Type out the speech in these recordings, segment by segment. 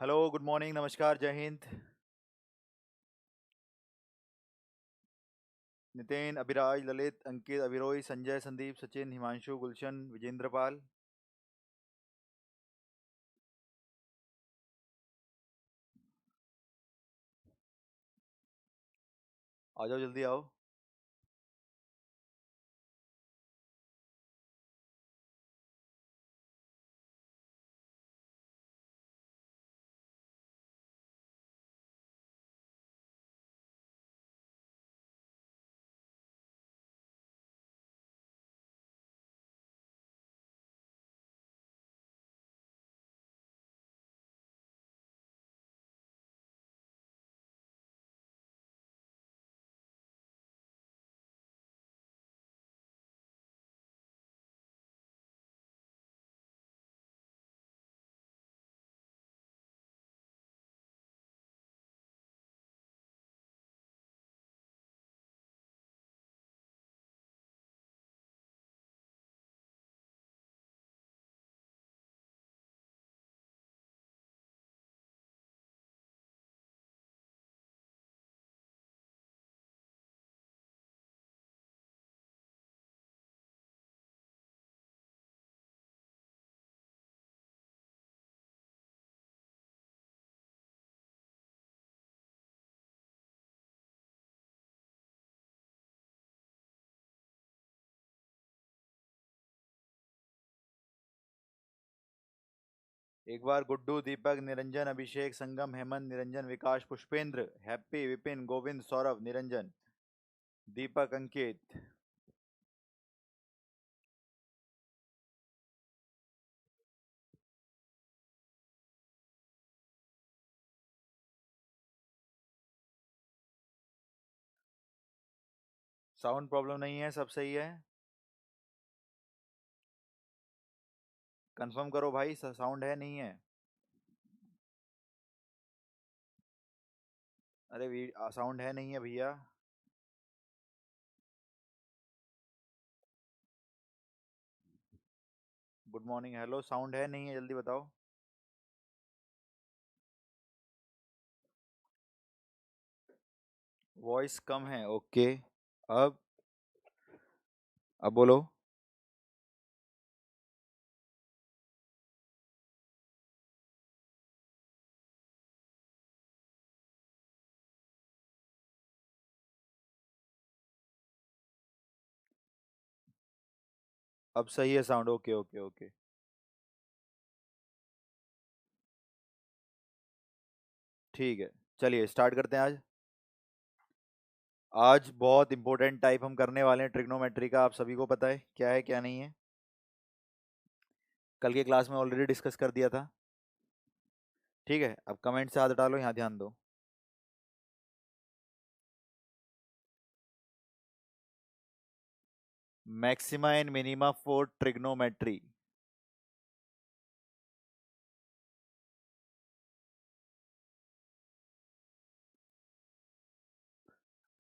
Hello, good morning, नमस्कार, जय हिंद। नितिन, अभिराज, ललित, अंकित, अभिरोही, संजय, संदीप, सचिन, हिमांशु, गुलशन, विजेंद्र पाल। आ जाओ, जल्दी आओ। एक बार गुड्डू, दीपक, निरंजन, अभिषेक, संगम, हेमंत, निरंजन, विकास, पुष्पेंद्र, हैप्पी, विपिन, गोविंद, सौरभ, निरंजन, दीपक, अंकित। साउंड प्रॉब्लम नहीं है, सब सही है। कंफर्म करो भाई, साउंड है नहीं है? अरे साउंड है नहीं है भैया। गुड मॉर्निंग, हेलो, साउंड है नहीं है, जल्दी बताओ। वॉइस कम है, ओके। अब अब बोलो। अब सही है साउंड, ओके ओके ओके। ठीक है, चलिए स्टार्ट करते हैं आज। आज बहुत इंपॉर्टेंट टाइप हम करने वाले हैं ट्रिग्नोमेट्री का, आप सभी को पता है क्या नहीं है। कल के क्लास में ऑलरेडी डिस्कस कर दिया था। ठीक है, अब कमेंट से हाथ हटा लो, यहाँ ध्यान दो। Maxima and minima for trigonometry.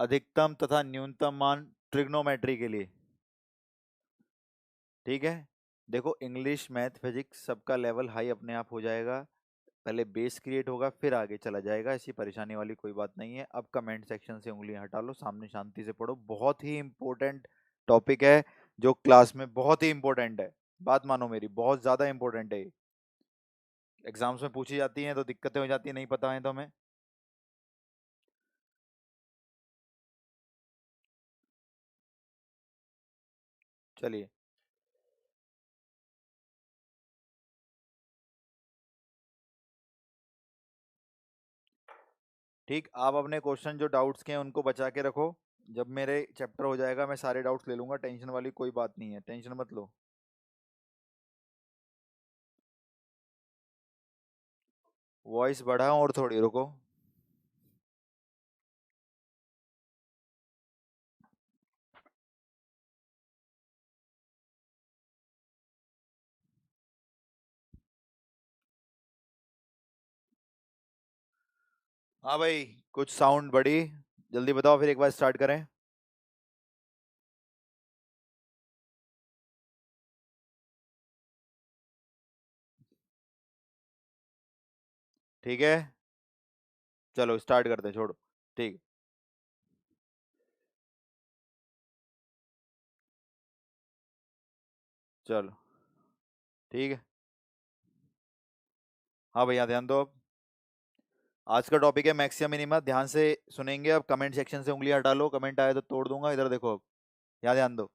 अधिकतम तथा न्यूनतम मान ट्रिग्नोमेट्री के लिए। ठीक है। देखो, इंग्लिश, मैथ, फिजिक्स सबका लेवल हाई अपने आप हो जाएगा। पहले बेस क्रिएट होगा, फिर आगे चला जाएगा, ऐसी परेशानी वाली कोई बात नहीं है। अब कमेंट सेक्शन से उंगलियां हटा लो, सामने शांति से पढ़ो, बहुत ही इंपॉर्टेंट टॉपिक है, जो क्लास में बहुत ही इंपॉर्टेंट है। बात मानो मेरी, बहुत ज्यादा इंपॉर्टेंट है। एग्जाम्स में पूछी जाती हैं तो दिक्कतें हो जाती है, नहीं पता है तो हमें। चलिए। ठीक, आप अपने क्वेश्चन जो डाउट्स के हैं उनको बचा के रखो। जब मेरे चैप्टर हो जाएगा मैं सारे डाउट्स ले लूंगा, टेंशन वाली कोई बात नहीं है, टेंशन मत लो। वॉइस बढ़ाओ और थोड़ी रुको। हाँ भाई, कुछ साउंड बढ़ी, जल्दी बताओ फिर एक बार स्टार्ट करें। ठीक है, चलो स्टार्ट करते हैं, छोड़ो। ठीक, चलो ठीक है। हाँ भैया ध्यान दो अब। आज का टॉपिक है मैक्सिमम मिनिमा, ध्यान से सुनेंगे। अब कमेंट सेक्शन से उंगली हटा लो, कमेंट आए तो तोड़ दूंगा। इधर देखो अब, यहाँ ध्यान दो।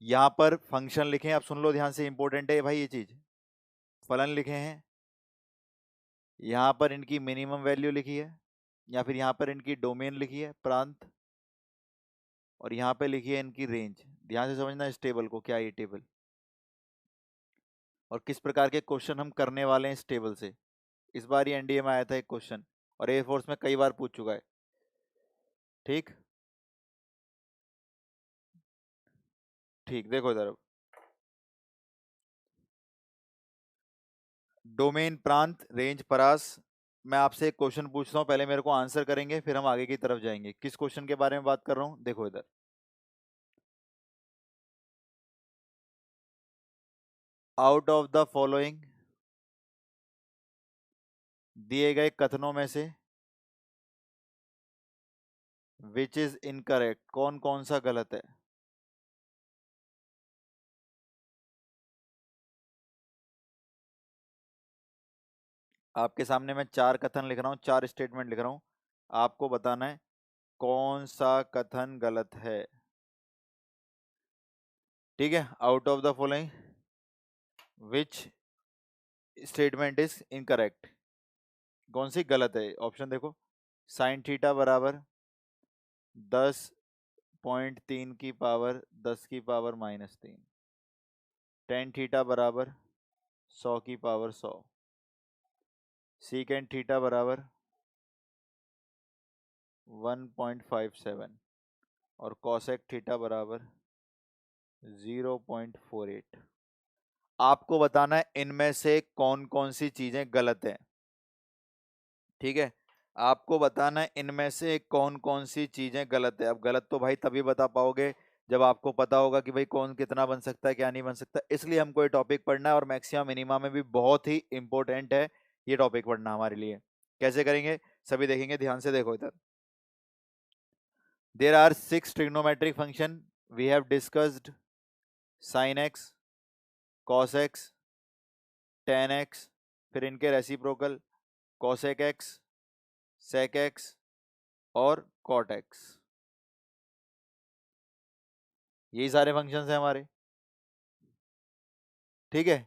यहाँ पर फंक्शन लिखे हैं, अब सुन लो ध्यान से, इंपॉर्टेंट है भाई ये चीज। फलन लिखे हैं, यहाँ पर इनकी मिनिमम वैल्यू लिखी है, या फिर यहाँ पर इनकी डोमेन लिखी है, प्रांत, और यहाँ पे लिखी है इनकी रेंज। ध्यान से समझना इस टेबल को, क्या है ये टेबल और किस प्रकार के क्वेश्चन हम करने वाले हैं इस टेबल से। इस बार ये एनडीए में आया था एक क्वेश्चन, और एयरफोर्स में कई बार पूछ चुका है। ठीक, ठीक देखो इधर अब। डोमेन, प्रांत, रेंज, परास। मैं आपसे एक क्वेश्चन पूछता हूँ, पहले मेरे को आंसर करेंगे, फिर हम आगे की तरफ जाएंगे। किस क्वेश्चन के बारे में बात कर रहा हूँ, देखो इधर। आउट ऑफ द फॉलोइंग, दिए गए कथनों में से, विच इज इनकरेक्ट, कौन कौन सा गलत है। आपके सामने मैं चार कथन लिख रहा हूँ, चार स्टेटमेंट लिख रहा हूँ, आपको बताना है कौन सा कथन गलत है। ठीक है, out of the following which statement is incorrect, कौन सी गलत है। ऑप्शन देखो, साइन थीटा बराबर 10.3 की पावर 10 की पावर -3, टेन थीटा बराबर 100 की पावर 100, सीकेंड थीटा बराबर 1.57, और कॉसेक थीटा बराबर 0.48। आपको बताना है इनमें से कौन कौन सी चीजें गलत है। ठीक है, आपको बताना है इनमें से कौन कौन सी चीजें गलत है। अब गलत तो भाई तभी बता पाओगे जब आपको पता होगा कि भाई कौन कितना बन सकता है, क्या नहीं बन सकता। इसलिए हमको ये टॉपिक पढ़ना है, और मैक्सिमम मिनिमा में भी बहुत ही इंपॉर्टेंट है ये टॉपिक पढ़ना हमारे लिए। कैसे करेंगे सभी देखेंगे, ध्यान से देखो इधर। There are six trigonometric function, we have discussed sine x, cos x, tan x, फिर इनके reciprocal cosec x, sec x और कॉट एक्स। यही सारे फंक्शंस हैं हमारे। ठीक है,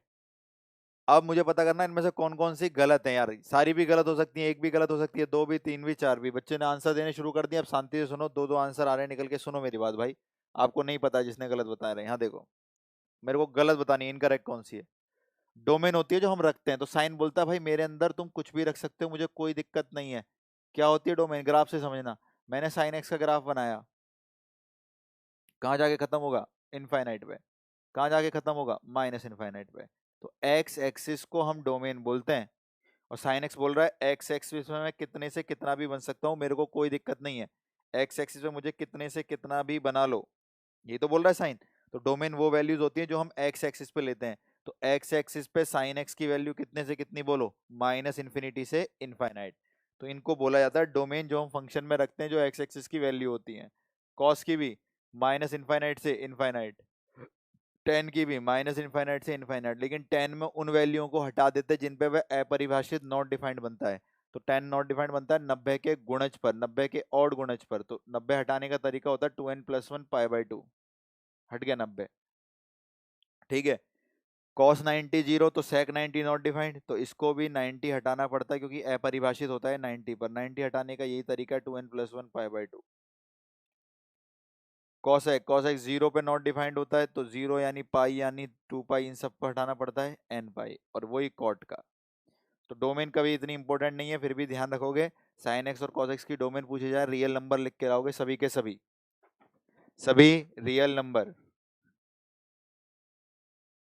अब मुझे पता करना है इनमें से कौन कौन सी गलत है यार। सारी भी गलत हो सकती है, एक भी गलत हो सकती है, दो भी, तीन भी, चार भी। बच्चे ने आंसर देने शुरू कर दिए, अब शांति से सुनो। दो दो आंसर आ रहे हैं निकल के, सुनो मेरी बात भाई। आपको नहीं पता जिसने गलत बता रहे हैं, यहाँ देखो। मेरे को गलत बतानी है, इनकरेक्ट कौन सी है। डोमेन होती है जो हम रखते हैं, तो साइन बोलता है भाई मेरे अंदर तुम कुछ भी रख सकते हो, मुझे कोई दिक्कत नहीं है। क्या होती है डोमेन, ग्राफ से समझना। मैंने साइन एक्स का ग्राफ बनाया, कहाँ जाके खत्म होगा, इनफाइनाइट पे। कहाँ जाके खत्म होगा, माइनस इनफाइनाइट पे। तो एक्स एक्सिस को हम डोमेन बोलते हैं, और साइन एक्स बोल रहा है एक्स एक्सिस में मैं कितने से कितना भी बन सकता हूँ, मेरे को कोई दिक्कत नहीं है। एक्स एक्सिस में मुझे कितने से कितना भी बना लो, ये तो बोल रहा है साइन। तो डोमेन वो वैल्यूज होती है जो हम एक्स एक्सिस पे लेते हैं। तो एक्स एक्सिस पे साइन एक्स की वैल्यू कितने से कितनी बोलो, माइनस इन्फिनिटी से इनफाइनाइट। तो इनको बोला जाता है डोमेन, जो हम फंक्शन में रखते हैं जो एक्स एक्सिस की वैल्यू होती है। कॉस की भी माइनस इनफाइनाइट से इनफाइनाइट, टेन की भी माइनस इनफाइनाइट से इनफाइनाइट। लेकिन टेन में उन वैल्यूओं को हटा देते हैं जिन पे वह अपरिभाषित नॉट डिफाइंड बनता है। तो टेन नॉट डिफाइंड बनता है 90 के गुणज पर, 90 के ऑड गुणज पर। तो 90 हटाने का तरीका होता है 2n+1 π/2, हट गया 90। ठीक है, कॉस 90 जीरो, तो सेक 90 नॉट डिफाइंड, तो इसको भी 90 हटाना पड़ता है क्योंकि अपरिभाषित होता है 90 पर। 90 हटाने का यही तरीका है 2n+1 π/2। कॉसेक, कॉसेक जीरो पे नॉट डिफाइंड होता है, तो जीरो यानी पाई यानी 2 पाई, इन सबको हटाना पड़ता है n पाई, और वही कॉट का। तो डोमेन कभी इतनी इंपॉर्टेंट नहीं है, फिर भी ध्यान रखोगे। साइन एक्स और कॉस एक्स की डोमेन पूछे जाए, रियल नंबर लिख के लाओगे, सभी के सभी, सभी रियल नंबर।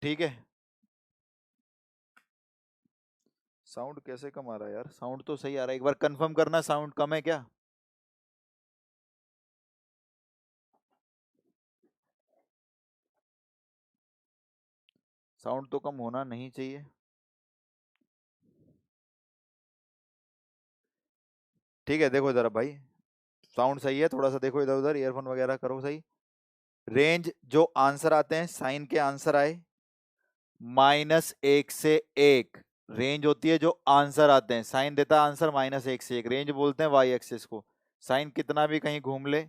ठीक है, साउंड कैसे कम आ रहा है यार, साउंड तो सही आ रहा है, एक बार कंफर्म करना साउंड कम है क्या। साउंड तो कम होना नहीं चाहिए। ठीक है, देखो जरा भाई, साउंड सही है, थोड़ा सा देखो इधर उधर, ईयरफोन वगैरह करो सही। रेंज जो आंसर आते हैं, साइन के आंसर आए -1 से 1, रेंज होती है जो आंसर आते हैं, साइन देता है आंसर -1 से 1, रेंज बोलते हैं वाई एक्सिस को। साइन कितना भी कहीं घूम ले,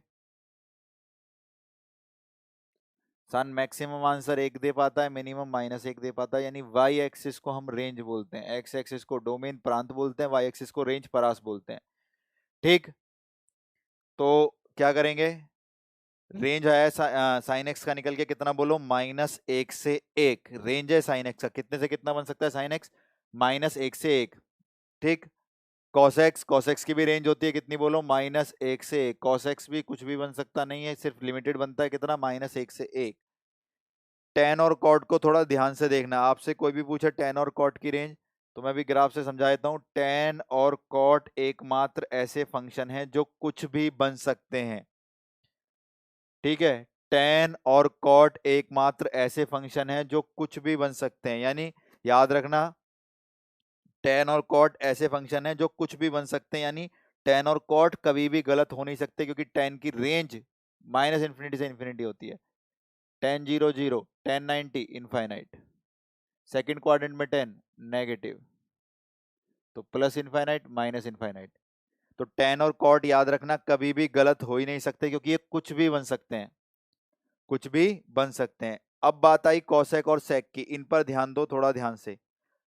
सन मैक्सिमम आंसर 1 दे पाता है, मिनिमम -1 दे पाता है, यानी वाई एक्सिस को हम रेंज बोलते हैं, एक्स एक्सिस को डोमेन प्रांत बोलते हैं, वाई एक्सिस को रेंज परास बोलते हैं। ठीक, तो क्या करेंगे, रेंज है साइन एक्स का, निकल के कितना बोलो, -1 से 1, रेंज है साइन एक्स का, कितने से कितना बन सकता है साइन एक्स, -1 से 1। ठीक, कॉस एक्स की भी रेंज होती है, कितनी बोलो, -1 से 1, कॉस एक्स भी कुछ भी बन सकता नहीं है, सिर्फ लिमिटेड बनता है कितना, -1 से 1। टेन और कॉट को थोड़ा ध्यान से देखना, आपसे कोई भी पूछे टेन और कॉट की रेंज, तो मैं भी ग्राफ से समझा देता हूं। टेन और कॉट एकमात्र ऐसे फंक्शन हैं जो कुछ भी बन सकते हैं। ठीक है, टेन और कॉट एकमात्र ऐसे फंक्शन हैं जो कुछ भी बन सकते हैं, यानी याद रखना, टेन और कॉट ऐसे फंक्शन हैं जो कुछ भी बन सकते हैं, यानी टेन और कॉट कभी भी गलत हो नहीं सकते, क्योंकि टेन की रेंज -∞ से इन्फिनिटी होती है। 10 0 0, 10 90 इनफाइनाइट, सेकेंड क्वाड्रेंट में 10 नेगेटिव, तो प्लस इनफाइनाइट माइनस इनफाइनाइट। तो टेन और कॉट याद रखना कभी भी गलत हो ही नहीं सकते, क्योंकि ये कुछ भी बन सकते हैं, कुछ भी बन सकते हैं। अब बात आई कॉसेक और सेक की, इन पर ध्यान दो थोड़ा ध्यान से।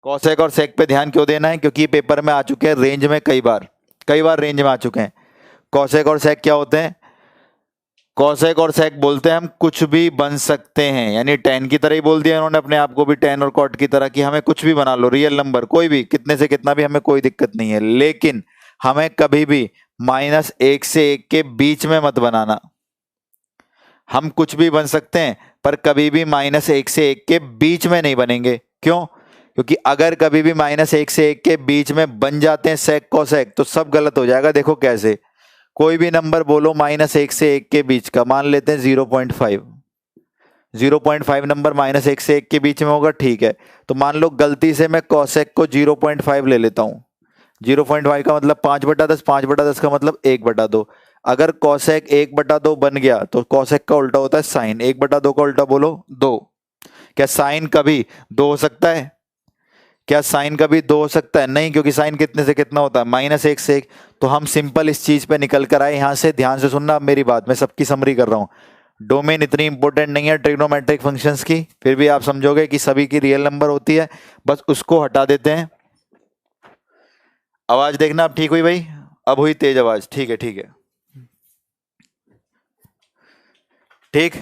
कॉसेक और सेक पे ध्यान क्यों देना है, क्योंकि ये पेपर में आ चुके हैं रेंज में, कई बार रेंज में आ चुके हैं। कॉसेक और सेक क्या होते हैं, कॉसेक और सेक बोलते हैं हम कुछ भी बन सकते हैं, यानी टेन की तरह ही बोल दिया इन्होंने अपने आप को भी, टेन और कॉट की तरह, कि हमें कुछ भी बना लो, रियल नंबर कोई भी, कितने से कितना भी, हमें कोई दिक्कत नहीं है, लेकिन हमें कभी भी -1 से 1 के बीच में मत बनाना। हम कुछ भी बन सकते हैं पर कभी भी -1 से 1 के बीच में नहीं बनेंगे। क्यों, क्योंकि अगर कभी भी -1 से 1 के बीच में बन जाते हैं सेक कॉसेक, तो सब गलत हो जाएगा। देखो कैसे, कोई भी नंबर बोलो -1 से 1 के बीच का, मान लेते हैं 0.5, 0.5 नंबर -1 से 1 के बीच में होगा, ठीक है। तो मान लो गलती से मैं कॉसेक को 0.5 ले लेता हूं, 0.5 का मतलब 5/10, 5/10 का मतलब 1/2। अगर कॉसेक 1/2 बन गया तो कॉसेक का उल्टा होता है साइन, 1/2 का उल्टा बोलो 2। क्या साइन कभी 2 हो सकता है, क्या साइन कभी 2 हो सकता है, नहीं, क्योंकि साइन कितने से कितना होता है, -1 से 1। तो हम सिंपल इस चीज पे निकल कर आए, यहां से ध्यान से सुनना मेरी बात, मैं सबकी समरी कर रहा हूं। डोमेन इतनी इंपॉर्टेंट नहीं है ट्रिग्नोमेट्रिक फंक्शंस की, फिर भी आप समझोगे कि सभी की रियल नंबर होती है, बस उसको हटा देते हैं। आवाज देखना अब ठीक हुई भाई, अब हुई तेज आवाज, ठीक है ठीक है ठीक।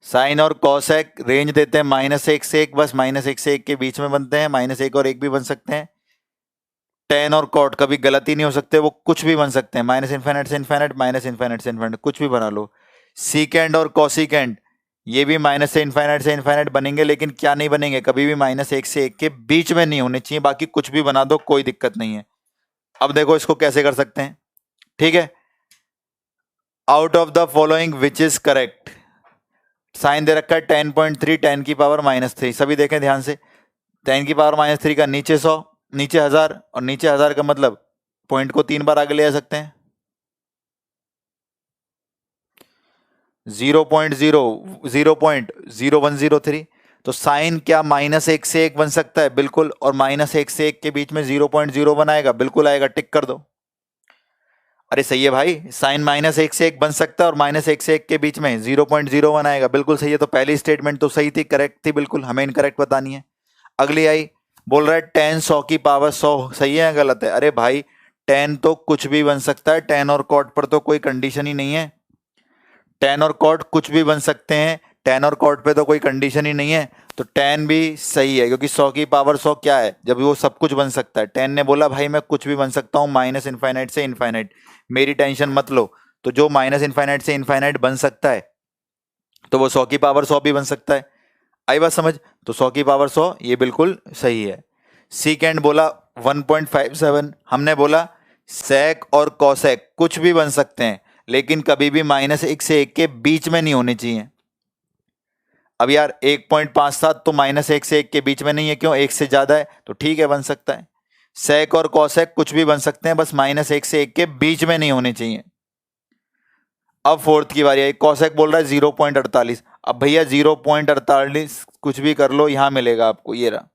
साइन और कॉसेक रेंज देते हैं -1 से 1, बस -1 से 1 के बीच में बनते हैं, -1 और 1 भी बन सकते हैं। टेन और कॉट कभी गलती नहीं हो सकते, वो कुछ भी बन सकते हैं, -∞ से इन्फाइनाइट, -∞ से इन्फाइनाइट, कुछ भी बना लो। सीकेंड और कॉसिकेंड ये भी से इन्फाइनाइट बनेंगे, लेकिन क्या नहीं बनेंगे, कभी भी -1 से 1 के बीच में नहीं होने चाहिए, बाकी कुछ भी बना दो कोई दिक्कत नहीं है। अब देखो इसको कैसे कर सकते हैं, ठीक है। Out of the following which is correct, sine दे रखा है 10.3, 10 की पावर -3, सभी देखें ध्यान से, 10 की पावर -3 का नीचे 100, नीचे 1000, और नीचे 1000 का मतलब पॉइंट को 3 बार आगे ले जा सकते हैं, 0.0103। तो साइन क्या -1 से 1 बन सकता है, बिल्कुल, और -1 से 1 के बीच में 0.0 बनाएगा, बिल्कुल आएगा, टिक कर दो। अरे सही है भाई, साइन -1 से 1 बन सकता है और -1 से 1 के बीच में 0.01 आएगा, बिल्कुल सही है। तो पहली स्टेटमेंट तो सही थी, करेक्ट थी बिल्कुल, हमें इनकरेक्ट बतानी है। अगली आई, बोल रहा है 10 100 की पावर 100, सही है या गलत है। अरे भाई 10 तो कुछ भी बन सकता है, 10 और कॉट पर तो कोई कंडीशन ही नहीं है, 10 और कॉट कुछ भी बन सकते हैं, 10 और कॉट पे तो कोई कंडीशन ही नहीं है, तो 10 भी सही है, क्योंकि 100 की पावर 100 क्या है, जब वो सब कुछ बन सकता है। 10 ने बोला भाई मैं कुछ भी बन सकता हूँ -∞ से इनफाइनाइट, मेरी टेंशन मत लो। तो जो -∞ से इनफाइनाइट बन सकता है तो वो 100 की पावर 100 भी बन सकता है। आई बात समझ, तो 100 की पावर 100 ये बिल्कुल सही है। सीकेंड बोला 1.57, हमने बोला सेक और कॉसेक कुछ भी बन सकते हैं, लेकिन कभी भी -1 से 1 के बीच में नहीं होने चाहिए। अब यार 1.57 तो -1 से 1 के बीच में नहीं है, क्यों? 1 से ज्यादा है तो ठीक है, बन सकता है। सेक और कॉसेक कुछ भी बन सकते हैं, बस -1 से 1 के बीच में नहीं होने चाहिए। अब फोर्थ की बारी आई, कॉसेक बोल रहा है 0.48। अब भैया 0.48 कुछ भी कर लो, यहां मिलेगा आपको, ये रहा।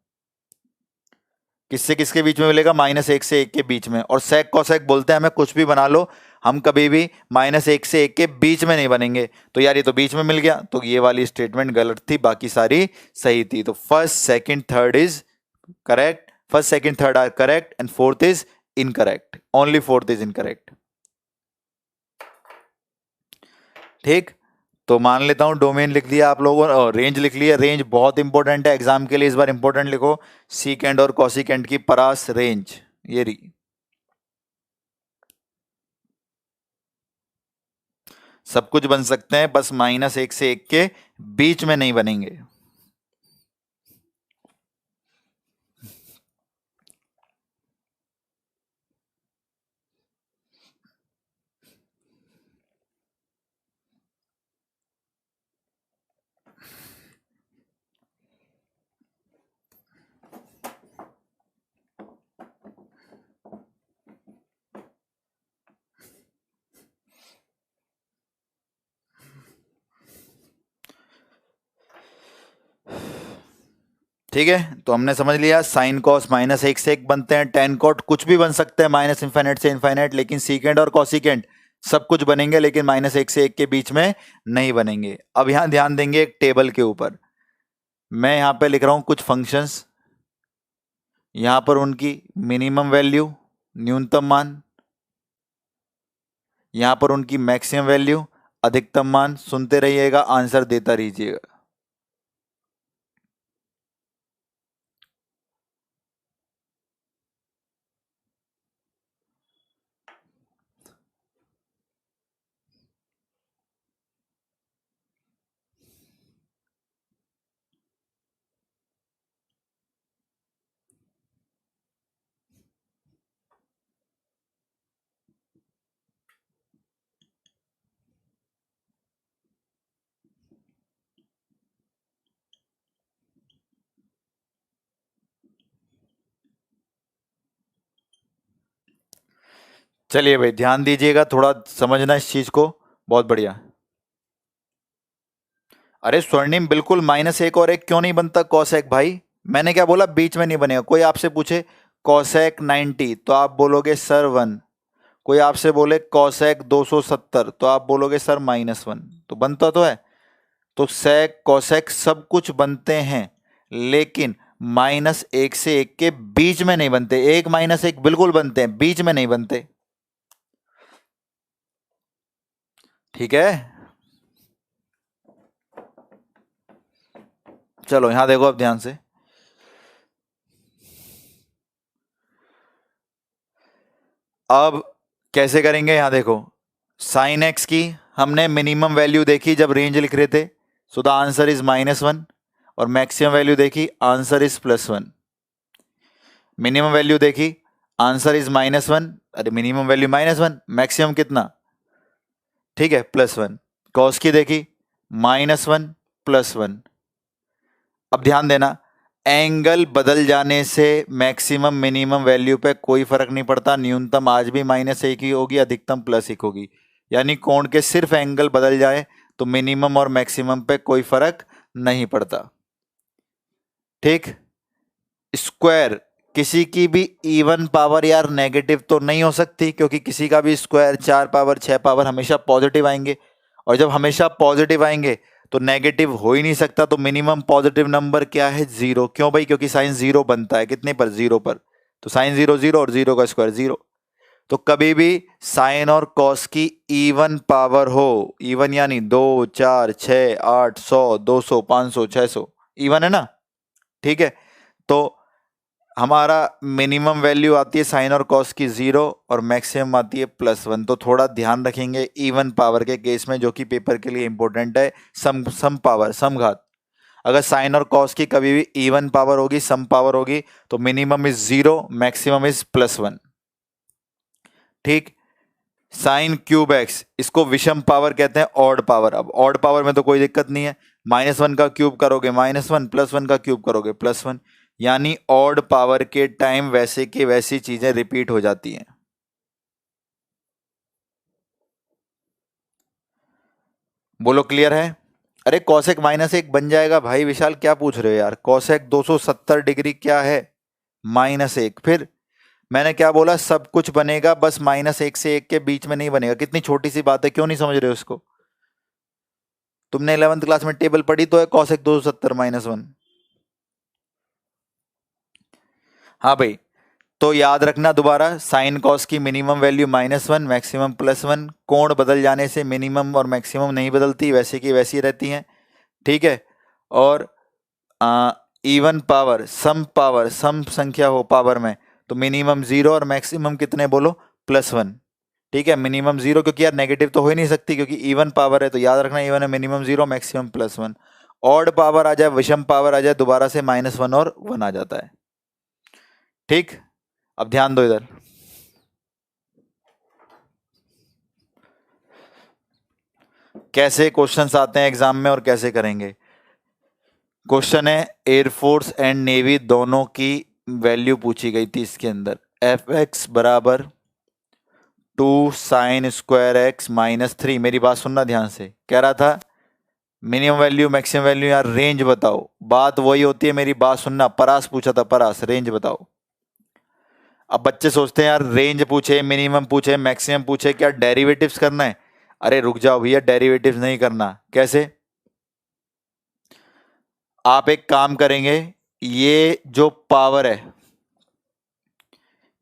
किससे किसके बीच में मिलेगा? -1 से 1 के बीच में। और सेक कॉसेक बोलते हैं हमें कुछ भी बना लो, हम कभी भी -1 से 1 के बीच में नहीं बनेंगे। तो यार ये तो बीच में मिल गया, तो ये वाली स्टेटमेंट गलत थी, बाकी सारी सही थी। तो first second third is correct, first second third are correct and fourth is incorrect, only fourth is incorrect. ठीक, तो मान लेता हूं डोमेन लिख लिया आप लोगों ने और रेंज लिख लिया। रेंज बहुत इंपॉर्टेंट है एग्जाम के लिए, इस बार इंपॉर्टेंट लिखो, सीकेंड और कॉसिकेंड की परास रेंज ये रही। सब कुछ बन सकते हैं, बस -1 से 1 के बीच में नहीं बनेंगे। ठीक है, तो हमने समझ लिया साइन कॉस -1 से 1 बनते हैं, टेन कॉट कुछ भी बन सकते हैं -इनफाइनाइट से इनफाइनाइट, लेकिन सीकेंड और कॉसिकेंड सब कुछ बनेंगे, लेकिन -1 से 1 के बीच में नहीं बनेंगे। अब यहां ध्यान देंगे एक टेबल के ऊपर, मैं यहां पे लिख रहा हूं कुछ फंक्शंस, यहां पर उनकी मिनिमम वैल्यू न्यूनतम मान, यहां पर उनकी मैक्सिमम वैल्यू अधिकतम मान, सुनते रहिएगा, आंसर देता रहिएगा। चलिए भाई ध्यान दीजिएगा, थोड़ा समझना इस चीज को, बहुत बढ़िया। अरे स्वर्णिम बिल्कुल -1 और 1 क्यों नहीं बनता कॉसेक भाई? मैंने क्या बोला? बीच में नहीं बनेगा। कोई आपसे पूछे कॉसेक 90 तो आप बोलोगे सर 1, कोई आपसे बोले कॉसेक 270 तो आप बोलोगे सर -1, तो बनता तो है। तो सेक कॉसेक सब कुछ बनते हैं, लेकिन -1 से 1 के बीच में नहीं बनते। 1 -1 बिल्कुल बनते हैं, बीच में नहीं बनते। ठीक है, चलो यहां देखो अब ध्यान से, अब कैसे करेंगे? यहां देखो, साइन एक्स की हमने मिनिमम वैल्यू देखी जब रेंज लिख रहे थे, सो द आंसर इज -1, और मैक्सिमम वैल्यू देखी, आंसर इज +1। मिनिमम वैल्यू देखी, आंसर इज -1, अरे मिनिमम वैल्यू -1, मैक्सिमम कितना? ठीक है, +1। कॉस की देखी, -1 +1। अब ध्यान देना, एंगल बदल जाने से मैक्सिमम मिनिमम वैल्यू पे कोई फर्क नहीं पड़ता। न्यूनतम आज भी -1 ही होगी, अधिकतम +1 होगी। यानी कोण के सिर्फ एंगल बदल जाए तो मिनिमम और मैक्सिमम पे कोई फर्क नहीं पड़ता। ठीक, स्क्वायर किसी की भी इवन पावर यार नेगेटिव तो नहीं हो सकती, क्योंकि किसी का भी स्क्वायर 4 पावर 6 पावर हमेशा पॉजिटिव आएंगे, और जब हमेशा पॉजिटिव आएंगे तो नेगेटिव हो ही नहीं सकता। तो मिनिमम पॉजिटिव नंबर क्या है? 0। क्यों भाई? क्योंकि साइन 0 बनता है कितने पर? 0 पर। तो साइन 0 0 और 0 का स्क्वायर 0। तो कभी भी साइन और कॉस की इवन पावर हो, इवन यानी 2 4 6 8 100 200 500 600, इवन है ना? ठीक है, तो हमारा मिनिमम वैल्यू आती है साइन और कॉस की 0 और मैक्सिमम आती है +1। तो थोड़ा ध्यान रखेंगे इवन पावर के केस में, जो कि पेपर के लिए इंपॉर्टेंट है। सम पावर, समघात, अगर साइन और कॉस की कभी भी इवन पावर होगी, सम पावर होगी, तो मिनिमम इज 0, मैक्सिमम इज +1। ठीक, साइन क्यूब एक्स, इसको विषम पावर कहते हैं, ऑड पावर। अब ऑड पावर में तो कोई दिक्कत नहीं है, -1 का क्यूब करोगे -1, +1 का क्यूब करोगे +1, यानी ऑड पावर के टाइम वैसे की वैसी चीजें रिपीट हो जाती हैं। बोलो क्लियर है? अरे कॉसेक -1 बन जाएगा भाई। विशाल क्या पूछ रहे हो यार? कॉसेक 270 डिग्री क्या है? -1। फिर मैंने क्या बोला? सब कुछ बनेगा, बस -1 से 1 के बीच में नहीं बनेगा। कितनी छोटी सी बात है, क्यों नहीं समझ रहे हो उसको? तुमने 11th क्लास में टेबल पढ़ी तो है, कॉसेक 270 -1। हाँ भाई, तो याद रखना दोबारा, साइन कॉस की मिनिमम वैल्यू -1, मैक्सिमम +1। कोण बदल जाने से मिनिमम और मैक्सिमम नहीं बदलती, वैसे की वैसी रहती हैं। ठीक है। और इवन पावर, सम संख्या हो पावर में, तो मिनिमम 0 और मैक्सिमम कितने बोलो? +1। ठीक है, मिनिमम 0 क्योंकि यार नेगेटिव तो हो ही नहीं सकती, क्योंकि इवन पावर है, तो याद रखना इवन है, मिनिमम 0, मैक्सिमम +1। ऑड पावर आ जाए, विषम पावर आ जाए, दोबारा से -1 और 1 आ जाता है। ठीक, अब ध्यान दो इधर। कैसे क्वेश्चंस आते हैं एग्जाम में और कैसे करेंगे। क्वेश्चन है, एयरफोर्स एंड नेवी दोनों की वैल्यू पूछी गई थी इसके अंदर। Fx बराबर 2 साइन स्क्वायर x -3। मेरी बात सुनना ध्यान से। कह रहा था मिनिमम वैल्यू मैक्सिमम वैल्यू, यार रेंज बताओ। बात वही होती है, मेरी बात सुनना। परास पूछा था, परास रेंज बताओ। अब बच्चे सोचते हैं यार रेंज पूछे, मिनिमम पूछे, मैक्सिमम पूछे, क्या डेरिवेटिव्स करना है? अरे रुक जाओ भैया, डेरिवेटिव्स नहीं करना। कैसे? आप एक काम करेंगे, ये जो पावर है,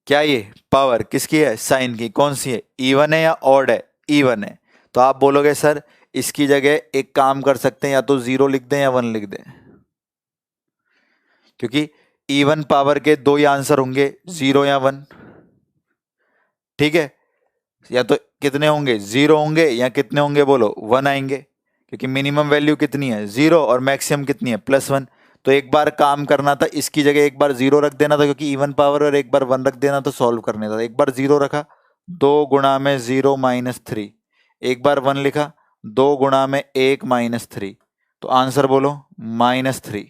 क्या ये पावर किसकी है? साइन की। कौन सी है? इवन है या ऑड है? इवन है। तो आप बोलोगे सर इसकी जगह एक काम कर सकते हैं, या तो 0 लिख दें या 1 लिख दें, क्योंकि इवन पावर के दो ही आंसर होंगे, 0 या 1। ठीक है, या तो कितने होंगे? 0 होंगे, या कितने होंगे बोलो? 1 आएंगे, क्योंकि मिनिमम वैल्यू कितनी है? 0, और मैक्सिमम कितनी है? +1। तो एक बार काम करना था, इसकी जगह एक बार 0 रख देना था, क्योंकि इवन पावर, और एक बार 1 रख देना तो सॉल्व करने था। एक बार 0 रखा, 2 गुणा में 0 -3। एक बार 1 लिखा, 2 गुणा में 1 -3। तो आंसर बोलो -3।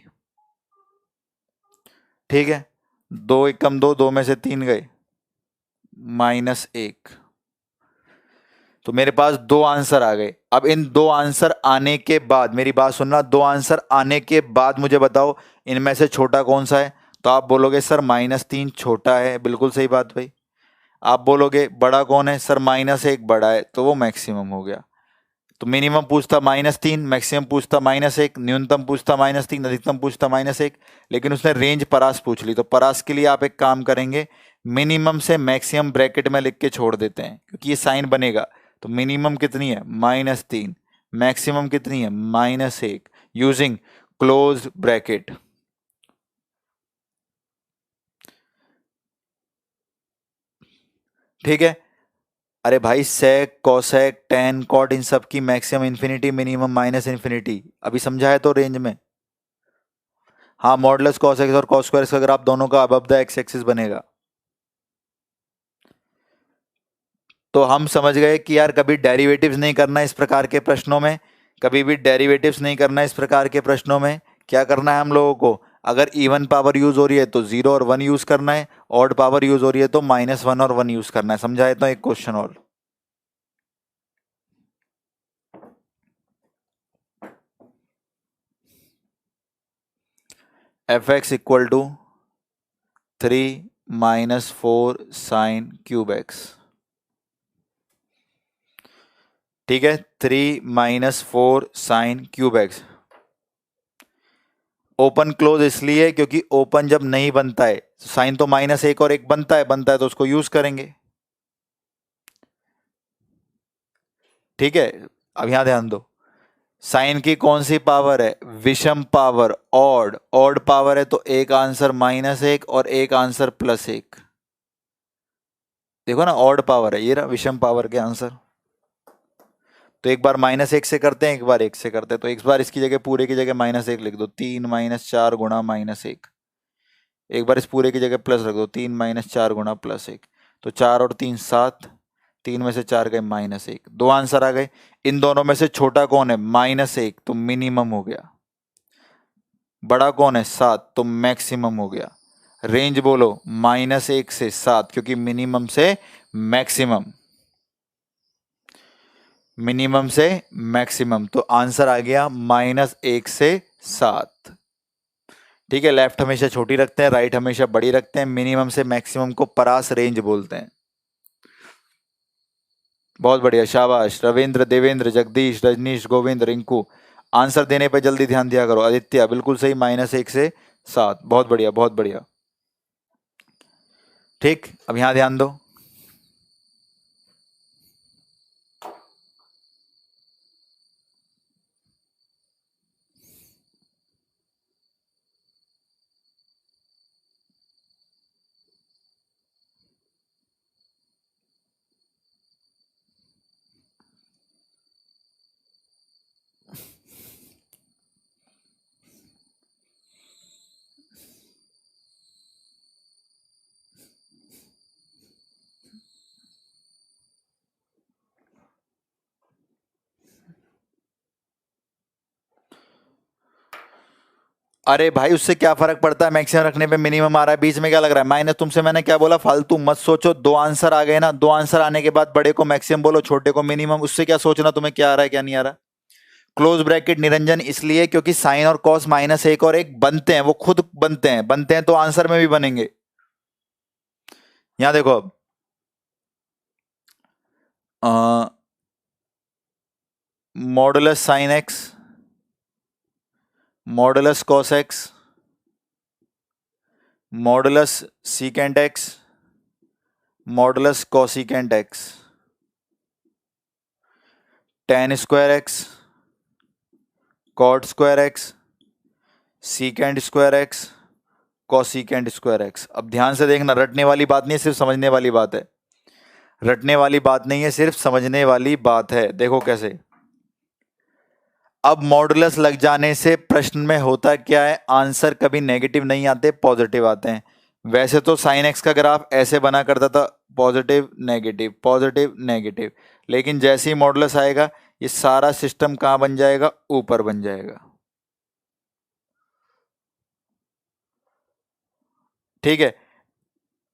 ठीक है, 2 एकम 2, 2 में से 3 गए, -1। तो मेरे पास दो आंसर आ गए। अब इन दो आंसर आने के बाद, मेरी बात सुनना, दो आंसर आने के बाद मुझे बताओ इनमें से छोटा कौन सा है। तो आप बोलोगे सर -3 छोटा है। बिल्कुल सही बात भाई। आप बोलोगे बड़ा कौन है? सर -1 बड़ा है, तो वो मैक्सिमम हो गया। तो मिनिमम पूछता -3, मैक्सिमम पूछता -1, न्यूनतम पूछता -3, अधिकतम पूछता -1, लेकिन उसने रेंज परास पूछ ली। तो परास के लिए आप एक काम करेंगे, मिनिमम से मैक्सिमम ब्रैकेट में लिख के छोड़ देते हैं, क्योंकि ये साइन बनेगा। तो मिनिमम कितनी है? -3। मैक्सिमम कितनी है? -1, यूजिंग क्लोज ब्रैकेट। ठीक है। अरे भाई सेक, कोसेक, टेन, कॉट, इन सब की मैक्सिमम इन्फिनिटी, मिनिमम -इन्फिनिटी, अभी समझा है तो रेंज में। हाँ, मॉडुलस कॉस एक्स और कॉस स्क्वायर, अगर आप दोनों का अबव द एक्स एक्सिस बनेगा। तो हम समझ गए कि यार कभी डेरिवेटिव्स नहीं करना इस प्रकार के प्रश्नों में, कभी भी डेरिवेटिव्स नहीं करना इस प्रकार के प्रश्नों में। क्या करना है हम लोगों को? अगर इवन पावर यूज हो रही है तो 0 और 1 यूज करना है, ऑड पावर यूज हो रही है तो -1 और 1 यूज करना है। समझाए तो एक क्वेश्चन और। Fx equal to 3 -4 sine cube x. ठीक है, 3 -4 sine cube x. Open close इसलिए क्योंकि ओपन जब नहीं बनता है, साइन तो -1 और 1 बनता है तो उसको यूज करेंगे। ठीक है, अब यहां ध्यान दो, साइन की कौन सी पावर है? विषम पावर, ऑड। ऑड पावर है तो एक आंसर -1 और एक आंसर +1। देखो ना, ऑड पावर है, ये रहा विषम पावर के आंसर। तो एक बार -1 से करते हैं, एक बार 1 से करते हैं। तो एक बार इसकी जगह, पूरे की जगह -1 लिख दो, 3 -4 गुणा -1। एक बार इस पूरे की जगह प्लस रख दो, 3 -4 गुणा +1। तो 4 और 3 7, 3 में से 4 गए -1, 2 आंसर आ गए। इन दोनों में से छोटा कौन है? -1, तो मिनिमम हो गया। बड़ा कौन है? 7, तो मैक्सिमम हो गया। रेंज बोलो -1 से 7, क्योंकि मिनिमम से मैक्सिमम, मिनिमम से मैक्सिमम, तो आंसर आ गया -1 से 7। ठीक है, लेफ्ट हमेशा छोटी रखते हैं, राइट हमेशा बड़ी रखते हैं। मिनिमम से मैक्सिमम को परास रेंज बोलते हैं। बहुत बढ़िया, शाबाश। रविंद्र, देवेंद्र, जगदीश, रजनीश, गोविंद, रिंकू, आंसर देने पे जल्दी ध्यान दिया करो। आदित्य बिल्कुल सही, -1 से 7। बहुत बढ़िया, बहुत बढ़िया। ठीक, अब यहां ध्यान दो। अरे भाई, उससे क्या फर्क पड़ता है? मैक्सिमम रखने पे मिनिमम आ रहा है, बीच में क्या लग रहा है माइनस? तुमसे मैंने क्या बोला? फालतू मत सोचो। 2 आंसर आ गए ना, 2 आंसर आने के बाद बड़े को मैक्सिमम बोलो, छोटे को मिनिमम। उससे क्या सोचना तुम्हें क्या आ रहा है क्या नहीं आ रहा। क्लोज ब्रैकेट निरंजन इसलिए क्योंकि साइन और कॉस -1 और 1 बनते हैं, वो खुद बनते हैं तो आंसर में भी बनेंगे। यहां देखो अब, modulus sine x, modulus cos x, modulus secant x, modulus cosecant x, tan square x, cot square x, secant square x, cosecant square x. अब ध्यान से देखना, रटने वाली बात नहीं है, सिर्फ समझने वाली बात है। रटने वाली बात नहीं है, सिर्फ समझने वाली बात है। देखो कैसे। अब मॉडुलस लग जाने से प्रश्न में होता क्या है? आंसर कभी नेगेटिव नहीं आते, पॉजिटिव आते हैं। वैसे तो साइन एक्स का ग्राफ ऐसे बना करता था, पॉजिटिव नेगेटिव पॉजिटिव नेगेटिव, लेकिन जैसे ही मॉडुलस आएगा ये सारा सिस्टम कहां बन जाएगा? ऊपर बन जाएगा। ठीक है,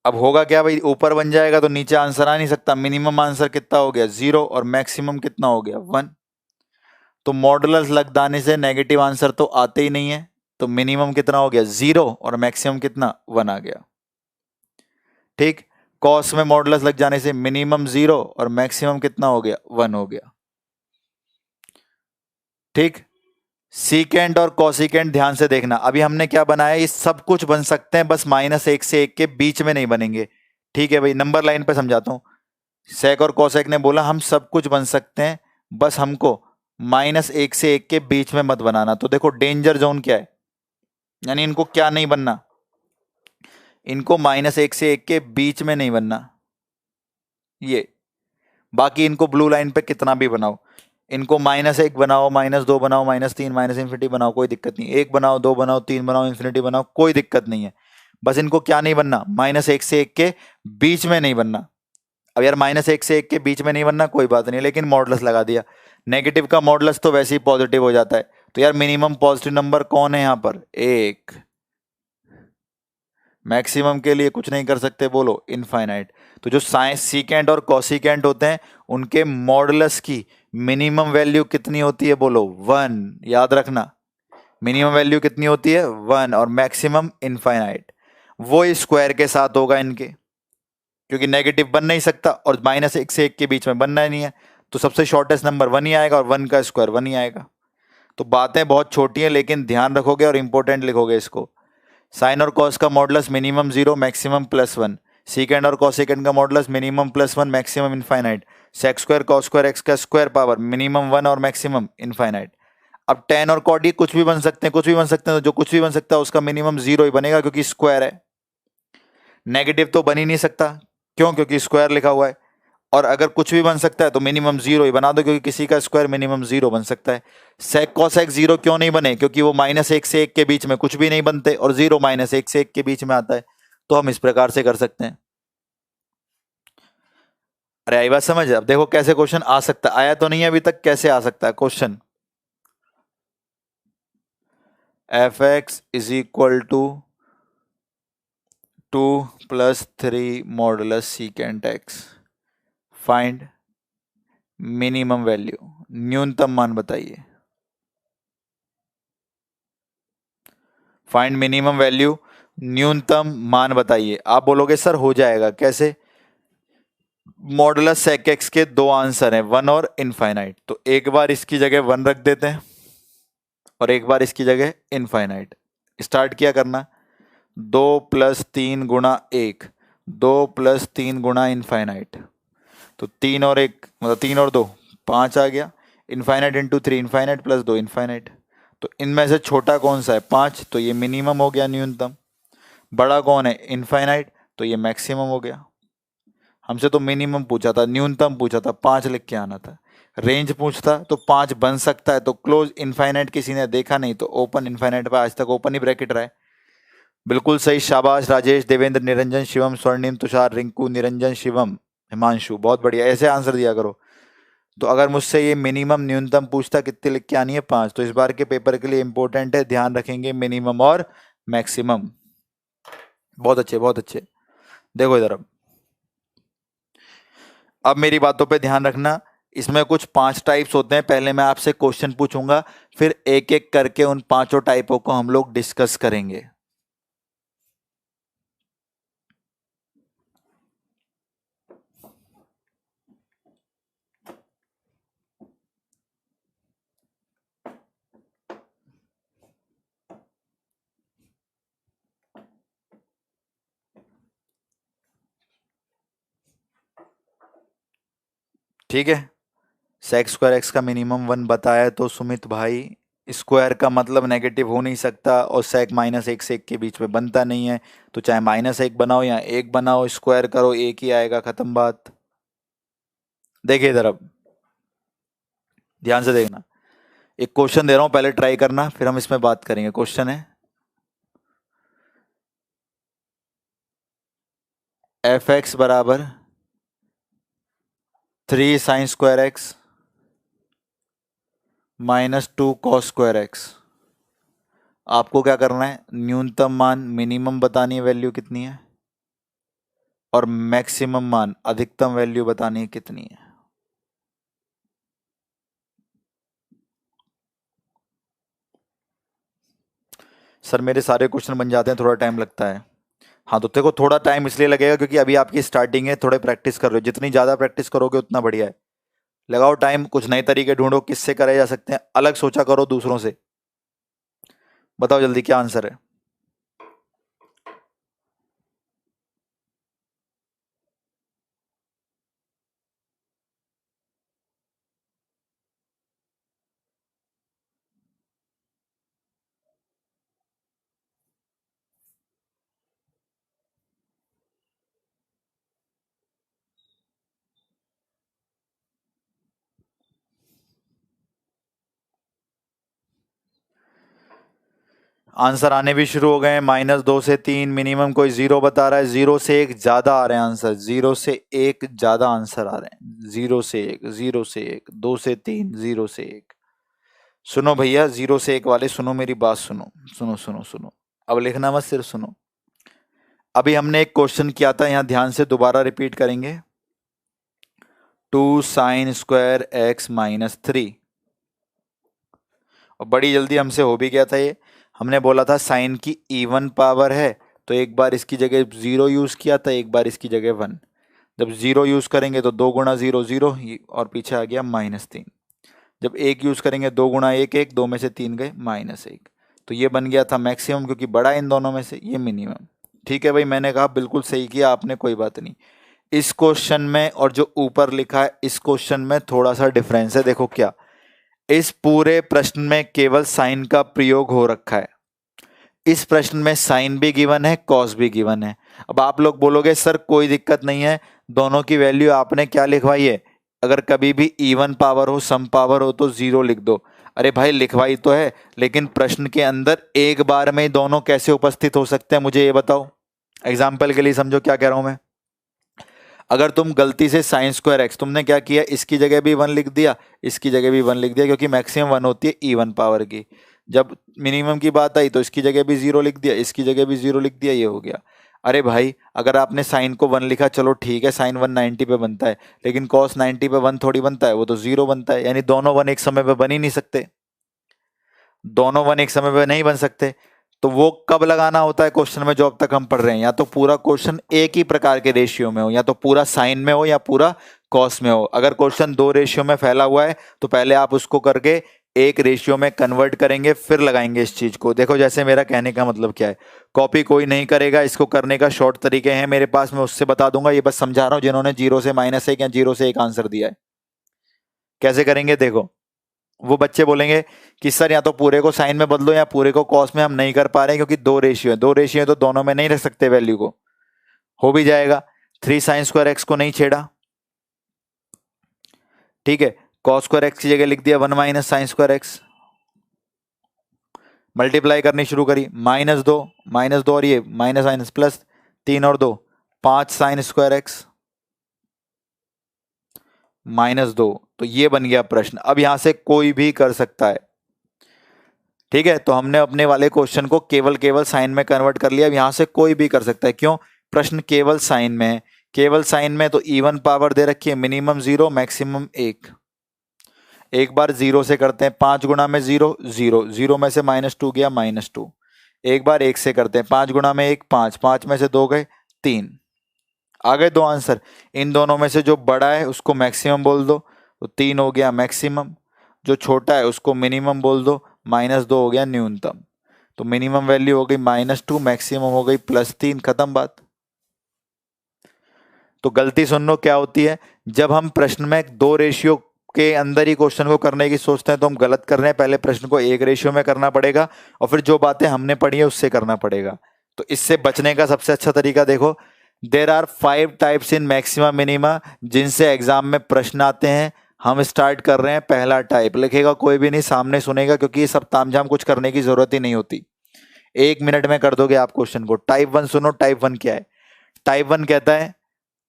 अब होगा क्या भाई? ऊपर बन जाएगा तो नीचे आंसर आ नहीं सकता। मिनिमम आंसर कितना हो गया? 0, और मैक्सिमम कितना हो गया? 1। तो मॉडुलस लग जाने से नेगेटिव आंसर तो आते ही नहीं है, तो मिनिमम कितना हो गया? 0, और मैक्सिमम कितना? 1 आ गया। ठीक, कॉस में मॉडुलस लग जाने से मिनिमम 0 और मैक्सिमम कितना हो गया? 1 हो गया। ठीक, सीकेंट और कॉसिकेंट ध्यान से देखना। अभी हमने क्या बनाया? ये सब कुछ बन सकते हैं, बस -1 से 1 के बीच में नहीं बनेंगे। ठीक है भाई, नंबर लाइन पे समझाता हूं। सेक और कॉसेक ने बोला हम सब कुछ बन सकते हैं, बस हमको -1 से 1 के बीच में मत बनाना। तो देखो डेंजर जोन क्या है, यानी इनको क्या नहीं बनना? इनको -1 से 1 के बीच में नहीं बनना। ये बाकी इनको ब्लू लाइन पे कितना भी बनाओ, इनको -1 बनाओ, -2 बनाओ, -3, ∞ बनाओ, कोई दिक्कत नहीं। 1 बनाओ, 2 बनाओ, 3 बनाओ, इन्फिनिटी बनाओ, कोई दिक्कत नहीं है। बस इनको क्या नहीं बनना? -1 से 1 के बीच में नहीं बनना। अब यार -1 से 1 के बीच में नहीं बनना कोई बात नहीं, लेकिन मॉडुलस लगा दिया। नेगेटिव का मॉडुलस तो वैसे ही पॉजिटिव हो जाता है, तो यार मिनिमम पॉजिटिव नंबर कौन है यहां पर? 1। मैक्सिमम के लिए कुछ नहीं कर सकते, बोलो इनफाइनाइट। तो जो साइंस सीकेंट और कॉसिकेंट होते हैं उनके मॉडुलस की मिनिमम वैल्यू कितनी होती है? बोलो 1। याद रखना, मिनिमम वैल्यू कितनी होती है? 1, और मैक्सिमम इनफाइनाइट। वो स्क्वायर के साथ होगा इनके, क्योंकि नेगेटिव बन नहीं सकता और -1 से 1 के बीच में बनना ही नहीं है, तो सबसे शॉर्टेस्ट नंबर 1 ही आएगा, और 1 का स्क्वायर 1 ही आएगा। तो बातें बहुत छोटी हैं, लेकिन ध्यान रखोगे और इंपॉर्टेंट लिखोगे इसको। साइन और कॉस का मॉडुलस मिनिमम 0, मैक्सिमम +1। सीकेंड और कॉसिकेंड का modulus minimum +1, maximum infinite. Sec square cos square x का स्क्वायर पावर मिनिमम 1 और मैक्सिमम इनफाइनाइट। अब tan और cot ये कुछ भी बन सकते हैं, कुछ भी बन सकते हैं, तो जो कुछ भी बन सकता है उसका मिनिमम 0 ही बनेगा, क्योंकि स्क्वायर है। नेगेटिव तो बन ही नहीं सकता, क्यों? क्योंकि स्क्वायर लिखा हुआ है। और अगर कुछ भी बन सकता है तो मिनिमम 0 ही बना दो, क्योंकि किसी का स्क्वायर मिनिमम 0 बन सकता है। सेक कॉसेक 0 क्यों नहीं बने? क्योंकि वो -1 से 1 के बीच में कुछ भी नहीं बनते, और 0 -1 से 1 के बीच में आता है। तो हम इस प्रकार से कर सकते हैं। अरे आई बात समझ? अब देखो कैसे क्वेश्चन आ सकता है, आया तो नहीं है अभी तक, कैसे आ सकता है question. F x is equal to 2 + 3 modulus secant x, find minimum value, न्यूनतम मान बताइए। फाइंड मिनिमम वैल्यू, न्यूनतम मान बताइए। आप बोलोगे सर हो जाएगा कैसे? मॉडुलस सेक एक्स के दो आंसर हैं, 1 और इनफाइनाइट, तो एक बार इसकी जगह 1 रख देते हैं और एक बार इसकी जगह इनफाइनाइट। स्टार्ट किया करना, 2 + 3 × 1, 2 + 3 × इनफाइनाइट, तो 3 और 1 मतलब 3 और 2 5 आ गया। Infinite into 3 infinite plus 2 infinite. तो इनमें से छोटा कौन सा है? 5, तो ये मिनिमम हो गया, न्यूनतम। बड़ा कौन है? इनफाइनाइट, तो ये मैक्सिमम हो गया। हमसे तो मिनिमम पूछा था, न्यूनतम पूछा था, 5 लिख के आना था। रेंज पूछता तो 5 बन सकता है, तो क्लोज इनफाइनाइट किसी ने देखा नहीं, तो ओपन इनफाइनाइट पर आज तक ओपन ही ब्रैकेट रहा है। बिल्कुल सही, शाबाश राजेश, देवेंद्र, निरंजन, शिवम, स्वर्णिम, तुषार, रिंकू, निरंजन, शिवम, हिमांशु, बहुत बढ़िया, ऐसे आंसर दिया करो। तो अगर मुझसे ये मिनिमम न्यूनतम पूछता कितने लिख के आनी है? 5, तो इस बार के पेपर के लिए इंपॉर्टेंट है, ध्यान रखेंगे मिनिमम और मैक्सिमम। बहुत अच्छे बहुत अच्छे। देखो इधर, अब मेरी बातों पे ध्यान रखना। इसमें कुछ 5 टाइप्स होते हैं, पहले मैं आपसे क्वेश्चन पूछूंगा, फिर एक एक करके उन 5 टाइपों को हम लोग डिस्कस करेंगे। ठीक है, सेक स्क्वायर एक्स का मिनिमम 1 बताया, तो सुमित भाई स्क्वायर का मतलब नेगेटिव हो नहीं सकता, और सेक -1 से 1 के बीच में बनता नहीं है, तो चाहे -1 बनाओ या 1 बनाओ, स्क्वायर करो एक ही आएगा, खत्म बात। देखिए इधर, अब ध्यान से देखना, एक क्वेश्चन दे रहा हूं, पहले ट्राई करना, फिर हम इसमें बात करेंगे। क्वेश्चन है एफ एक्स बराबर 3 sign square x -2 cos square x. आपको क्या करना है? न्यूनतम मान, मिनिमम बतानी है वैल्यू कितनी है, और मैक्सिमम मान, अधिकतम वैल्यू बतानी है कितनी है। सर मेरे सारे क्वेश्चन बन जाते हैं, थोड़ा टाइम लगता है। हाँ तो देखो, थोड़ा टाइम इसलिए लगेगा क्योंकि अभी आपकी स्टार्टिंग है, थोड़े प्रैक्टिस कर रहे हो, जितनी ज़्यादा प्रैक्टिस करोगे उतना बढ़िया है। लगाओ टाइम, कुछ नए तरीके ढूंढो किससे करे जा सकते हैं, अलग सोचा करो दूसरों से। बताओ जल्दी क्या आंसर है। आंसर आने भी शुरू हो गए हैं, -2 से 3, मिनिमम कोई 0 बता रहा है, 0 से 1 ज्यादा आ रहे हैं आंसर, 0 से 1 ज्यादा आंसर आ रहे हैं, 0 से 1, 0 से 1, 2 से 3, 0 से 1। सुनो भैया, 0 से 1 वाले सुनो, मेरी बात सुनो, सुनो सुनो सुनो, अब लिखना मत, सिर्फ सुनो। अभी हमने एक क्वेश्चन किया था, यहां ध्यान से दोबारा रिपीट करेंगे। 2 साइन स्क्वायर एक्स -3, और बड़ी जल्दी हमसे हो भी गया था ये। हमने बोला था साइन की इवन पावर है, तो एक बार इसकी जगह 0 यूज किया था, एक बार इसकी जगह 1। जब 0 यूज करेंगे तो 2 × 0 0, और पीछे आ गया -3। जब 1 यूज करेंगे 2 × 1 1, 2 में से 3 गए -1, तो ये बन गया था मैक्सिमम, क्योंकि बड़ा इन दोनों में से, ये मिनिमम। ठीक है भाई, मैंने कहा बिल्कुल सही किया आपने, कोई बात नहीं। इस क्वेश्चन में और जो ऊपर लिखा है इस क्वेश्चन में थोड़ा सा डिफरेंस है। देखो क्या, इस पूरे प्रश्न में केवल साइन का प्रयोग हो रखा है। इस प्रश्न में साइन भी गिवन है, कॉस भी गिवन है। अब आप लोग बोलोगे सर कोई दिक्कत नहीं है, दोनों की वैल्यू आपने क्या लिखवाई है, अगर कभी भी इवन पावर हो, सम पावर हो, तो 0 लिख दो। अरे भाई लिखवाई तो है, लेकिन प्रश्न के अंदर एक बार में दोनों कैसे उपस्थित हो सकते हैं, मुझे ये बताओ। एग्जाम्पल के लिए समझो क्या कह रहा हूं मैं। अगर तुम गलती से साइन स्क्वायर एक्स, तुमने क्या किया, इसकी जगह भी 1 लिख दिया, इसकी जगह भी 1 लिख दिया, क्योंकि मैक्सिमम 1 होती है इवन पावर की। जब मिनिमम की बात आई तो इसकी जगह भी 0 लिख दिया, इसकी जगह भी 0 लिख दिया, ये हो गया। अरे भाई, अगर आपने साइन को 1 लिखा, चलो ठीक है, साइन 1 90 पे बनता है, लेकिन कॉस 90 पे 1 थोड़ी बनता है, वो तो 0 बनता है। यानी दोनों 1 एक समय पे बन ही नहीं सकते, दोनों 1 एक समय पे नहीं बन सकते। तो वो कब लगाना होता है क्वेश्चन में जो अब तक हम पढ़ रहे हैं, या तो पूरा क्वेश्चन एक ही प्रकार के रेशियो में हो, या तो पूरा साइन में हो, या पूरा कॉस में हो। अगर क्वेश्चन 2 रेशियो में फैला हुआ है तो पहले आप उसको करके एक रेशियो में कन्वर्ट करेंगे, फिर लगाएंगे इस चीज को। देखो जैसे मेरा कहने का मतलब क्या है, कॉपी कोई नहीं करेगा, इसको करने का शॉर्ट तरीके हैं मेरे पास, मैं उससे बता दूंगा। ये बस समझा रहा हूं जिन्होंने 0 से -1 या 0 से 1 आंसर दिया है। कैसे करेंगे देखो, वो बच्चे बोलेंगे कि सर या तो पूरे को साइन में बदलो या पूरे को कॉस में, हम नहीं कर पा रहे हैं क्योंकि 2 रेशियो है, 2 रेशियो है तो दोनों में नहीं रख सकते वैल्यू को। हो भी जाएगा, 3 साइन स्क्वायर एक्स को नहीं छेड़ा, ठीक है, कॉस स्क्वायर एक्स की जगह लिख दिया 1 minus sign square x, multiply करनी शुरू करी, -2 और ये माइनस माइनस प्लस, 3 और 2 5 साइन स्क्वायर एक्स -2। तो ये बन गया प्रश्न। अब यहां से कोई भी कर सकता है, ठीक है। तो हमने अपने वाले क्वेश्चन को केवल साइन में कन्वर्ट कर लिया। अब यहां से कोई भी कर सकता है, क्यों, प्रश्न केवल साइन में है। केवल साइन में तो इवन पावर दे रखी है, मिनिमम 0 मैक्सिमम 1। एक बार 0 से करते हैं, 5 गुणा में 0 0, 0 में से -2 गया -2। एक बार 1 से करते हैं, 5 गुणा में 1 5, 5 में से 2 गए 3, आ गए 2 आंसर। इन दोनों में से जो बड़ा है उसको मैक्सिमम बोल दो, तो 3 हो गया मैक्सिमम। जो छोटा है उसको मिनिमम बोल दो, -2 हो गया न्यूनतम। तो मिनिमम वैल्यू हो गई -2, मैक्सिमम हो गई +3, खत्म बात। तो गलती सुन लो क्या होती है, जब हम प्रश्न में 2 रेशियो के अंदर ही क्वेश्चन को करने की सोचते हैं तो हम गलत कर रहे हैं। पहले प्रश्न को 1 रेशियो में करना पड़ेगा और फिर जो बातें हमने पढ़ी है उससे करना पड़ेगा। तो इससे बचने का सबसे अच्छा तरीका देखो, there are 5 types in maxima minima जिनसे एग्जाम में प्रश्न आते हैं। हम स्टार्ट कर रहे हैं पहला टाइप, लिखेगा कोई भी नहीं, सामने सुनेगा, क्योंकि ये सब तामझाम कुछ करने की जरूरत ही नहीं होती, 1 मिनट में कर दोगे आप क्वेश्चन को। टाइप 1 सुनो, टाइप 1 क्या है। टाइप 1 कहता है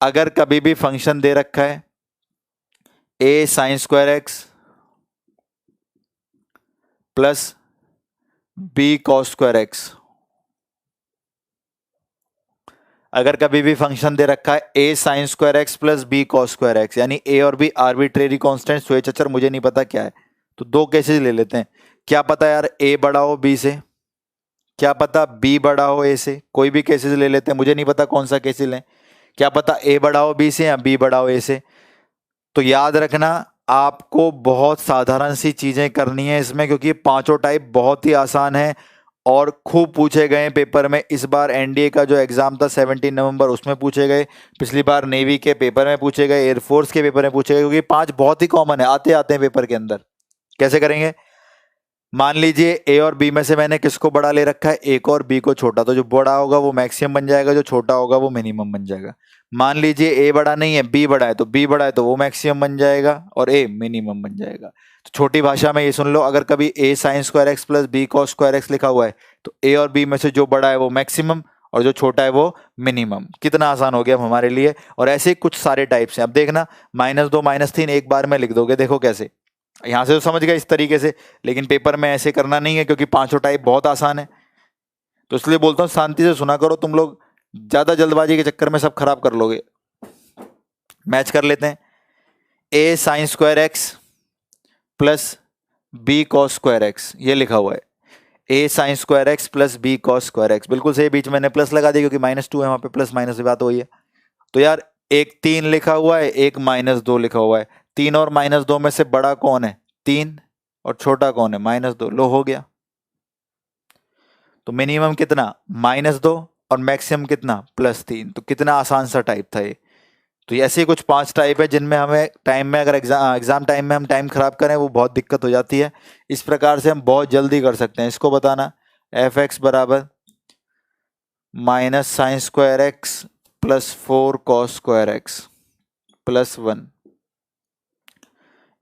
अगर कभी भी फंक्शन दे रखा है a sign square X plus b cos square x, अगर कभी भी फंक्शन दे रखा है a sign square X plus b cos square x, यानी a और b आर्बिट्रेरी कांस्टेंट स्वेच्छाचार, मुझे नहीं पता क्या है, तो 2 केसेस ले लेते हैं। क्या पता यार a बड़ा हो b से, क्या पता b बड़ा हो a से, कोई भी केसेस ले लेते हैं, मुझे नहीं पता कौन सा केसेस लें। क्या पता a बड़ा हो b से या b बड़ा हो a से। तो याद रखना आपको बहुत साधारण सी चीजें करनी है इसमें, क्योंकि पांचों टाइप बहुत ही आसान है और खूब पूछे गए पेपर में। इस बार एनडीए का जो एग्जाम था 17 नवंबर, उसमें पूछे गए, पिछली बार नेवी के पेपर में पूछे गए, एयरफोर्स के पेपर में पूछे गए, क्योंकि 5 बहुत ही कॉमन है, आते आते हैं पेपर के अंदर। कैसे करेंगे, मान लीजिए ए और बी में से मैंने किसको बड़ा ले रखा है, ए को और बी को छोटा, तो जो बड़ा होगा वो मैक्सिमम बन जाएगा, जो छोटा होगा वो मिनिमम बन जाएगा। मान लीजिए ए बड़ा नहीं है, बी बड़ा है, तो बी बड़ा है तो वो मैक्सिमम बन जाएगा और ए मिनिमम बन जाएगा। तो छोटी भाषा में ये सुन लो, अगर कभी A sine square X plus B cos square X लिखा हुआ है तो ए और बी में से जो बड़ा है वो मैक्सिमम और जो छोटा है वो मिनिमम। कितना आसान हो गया अब हमारे लिए। और ऐसे ही कुछ सारे टाइप्स हैं। अब देखना, -2 -3 एक बार में लिख दोगे, देखो कैसे। यहां से तो समझ गए इस तरीके से, लेकिन पेपर में ऐसे करना नहीं है, क्योंकि पांचों टाइप बहुत आसान है। तो इसलिए बोलता हूं शांति से सुना करो, तुम लोग ज्यादा जल्दबाजी के चक्कर में सब खराब कर लोगे। मैच कर लेते हैं, a sign square X plus b cos square x, ये लिखा हुआ है, a sign square X plus b cos square x, बिल्कुल सही, बीच में मैंने प्लस लगा दिया क्योंकि -2 है, वहां पे प्लस माइनस की बात हुई है। तो यार एक 3 लिखा हुआ है, एक -2 लिखा हुआ है, 3 और -2 में से बड़ा कौन है, 3, और छोटा कौन है, -2, लो हो गया। तो मिनिमम कितना, -2, और मैक्सिमम कितना, +3। तो कितना आसान सा टाइप था ये। तो ऐसे ही कुछ 5 टाइप है जिनमें हमें टाइम में, अगर एग्जाम टाइम में हम टाइम खराब करें वो बहुत दिक्कत हो जाती है। इस प्रकार से हम बहुत जल्दी कर सकते हैं। इसको बताना, f(x) बराबर minus sign square X plus 4 cos square X plus 1।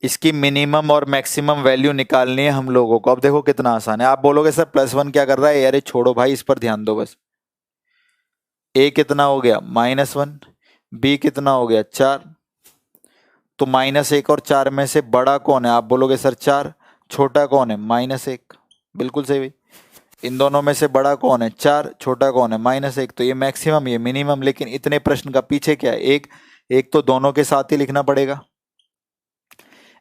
इसकी मिनिमम और मैक्सिमम वैल्यू निकालनी है हम लोगों को। अब देखो कितना आसान है। आप बोलोगे सर +1 क्या कर रहा है, अरे छोड़ो भाई, इस पर ध्यान दो बस। a कितना हो गया, -1, बी कितना हो गया 4। तो -1 और 4 में से बड़ा कौन है? आप बोलोगे सर 4। छोटा कौन है? -1। बिल्कुल सही भाई। इन दोनों में से बड़ा कौन है? 4। छोटा कौन है? -1। तो ये मैक्सिमम, ये मिनिमम। लेकिन इतने प्रश्न का पीछे क्या है? एक एक तो दोनों के साथ ही लिखना पड़ेगा।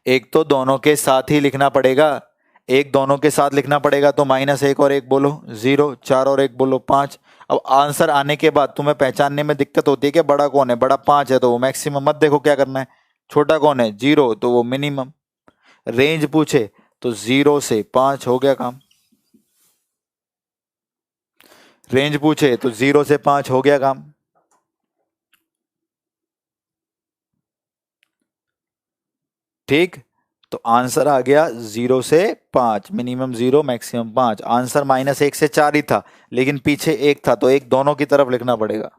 एक तो दोनों के साथ ही लिखना पड़ेगा। एक दोनों के साथ लिखना पड़ेगा तो -1 और 1 बोलो 0, 4 और 1 बोलो 5। अब आंसर आने के बाद तुम्हें पहचानने में दिक्कत होती है कि बड़ा कौन है? बड़ा 5 है तो वो मैक्सिमम। मत देखो क्या करना है। छोटा कौन है? 0 तो वो मिनिमम। रेंज पूछे तो 0 से 5 हो गया काम। रेंज पूछे तो 0 से 5 हो गया काम। ठीक। तो आंसर आ गया 0 से 5, मिनिमम 0 मैक्सिमम 5। आंसर -1 से 4 ही था, लेकिन पीछे 1 था तो 1 दोनों की तरफ लिखना पड़ेगा।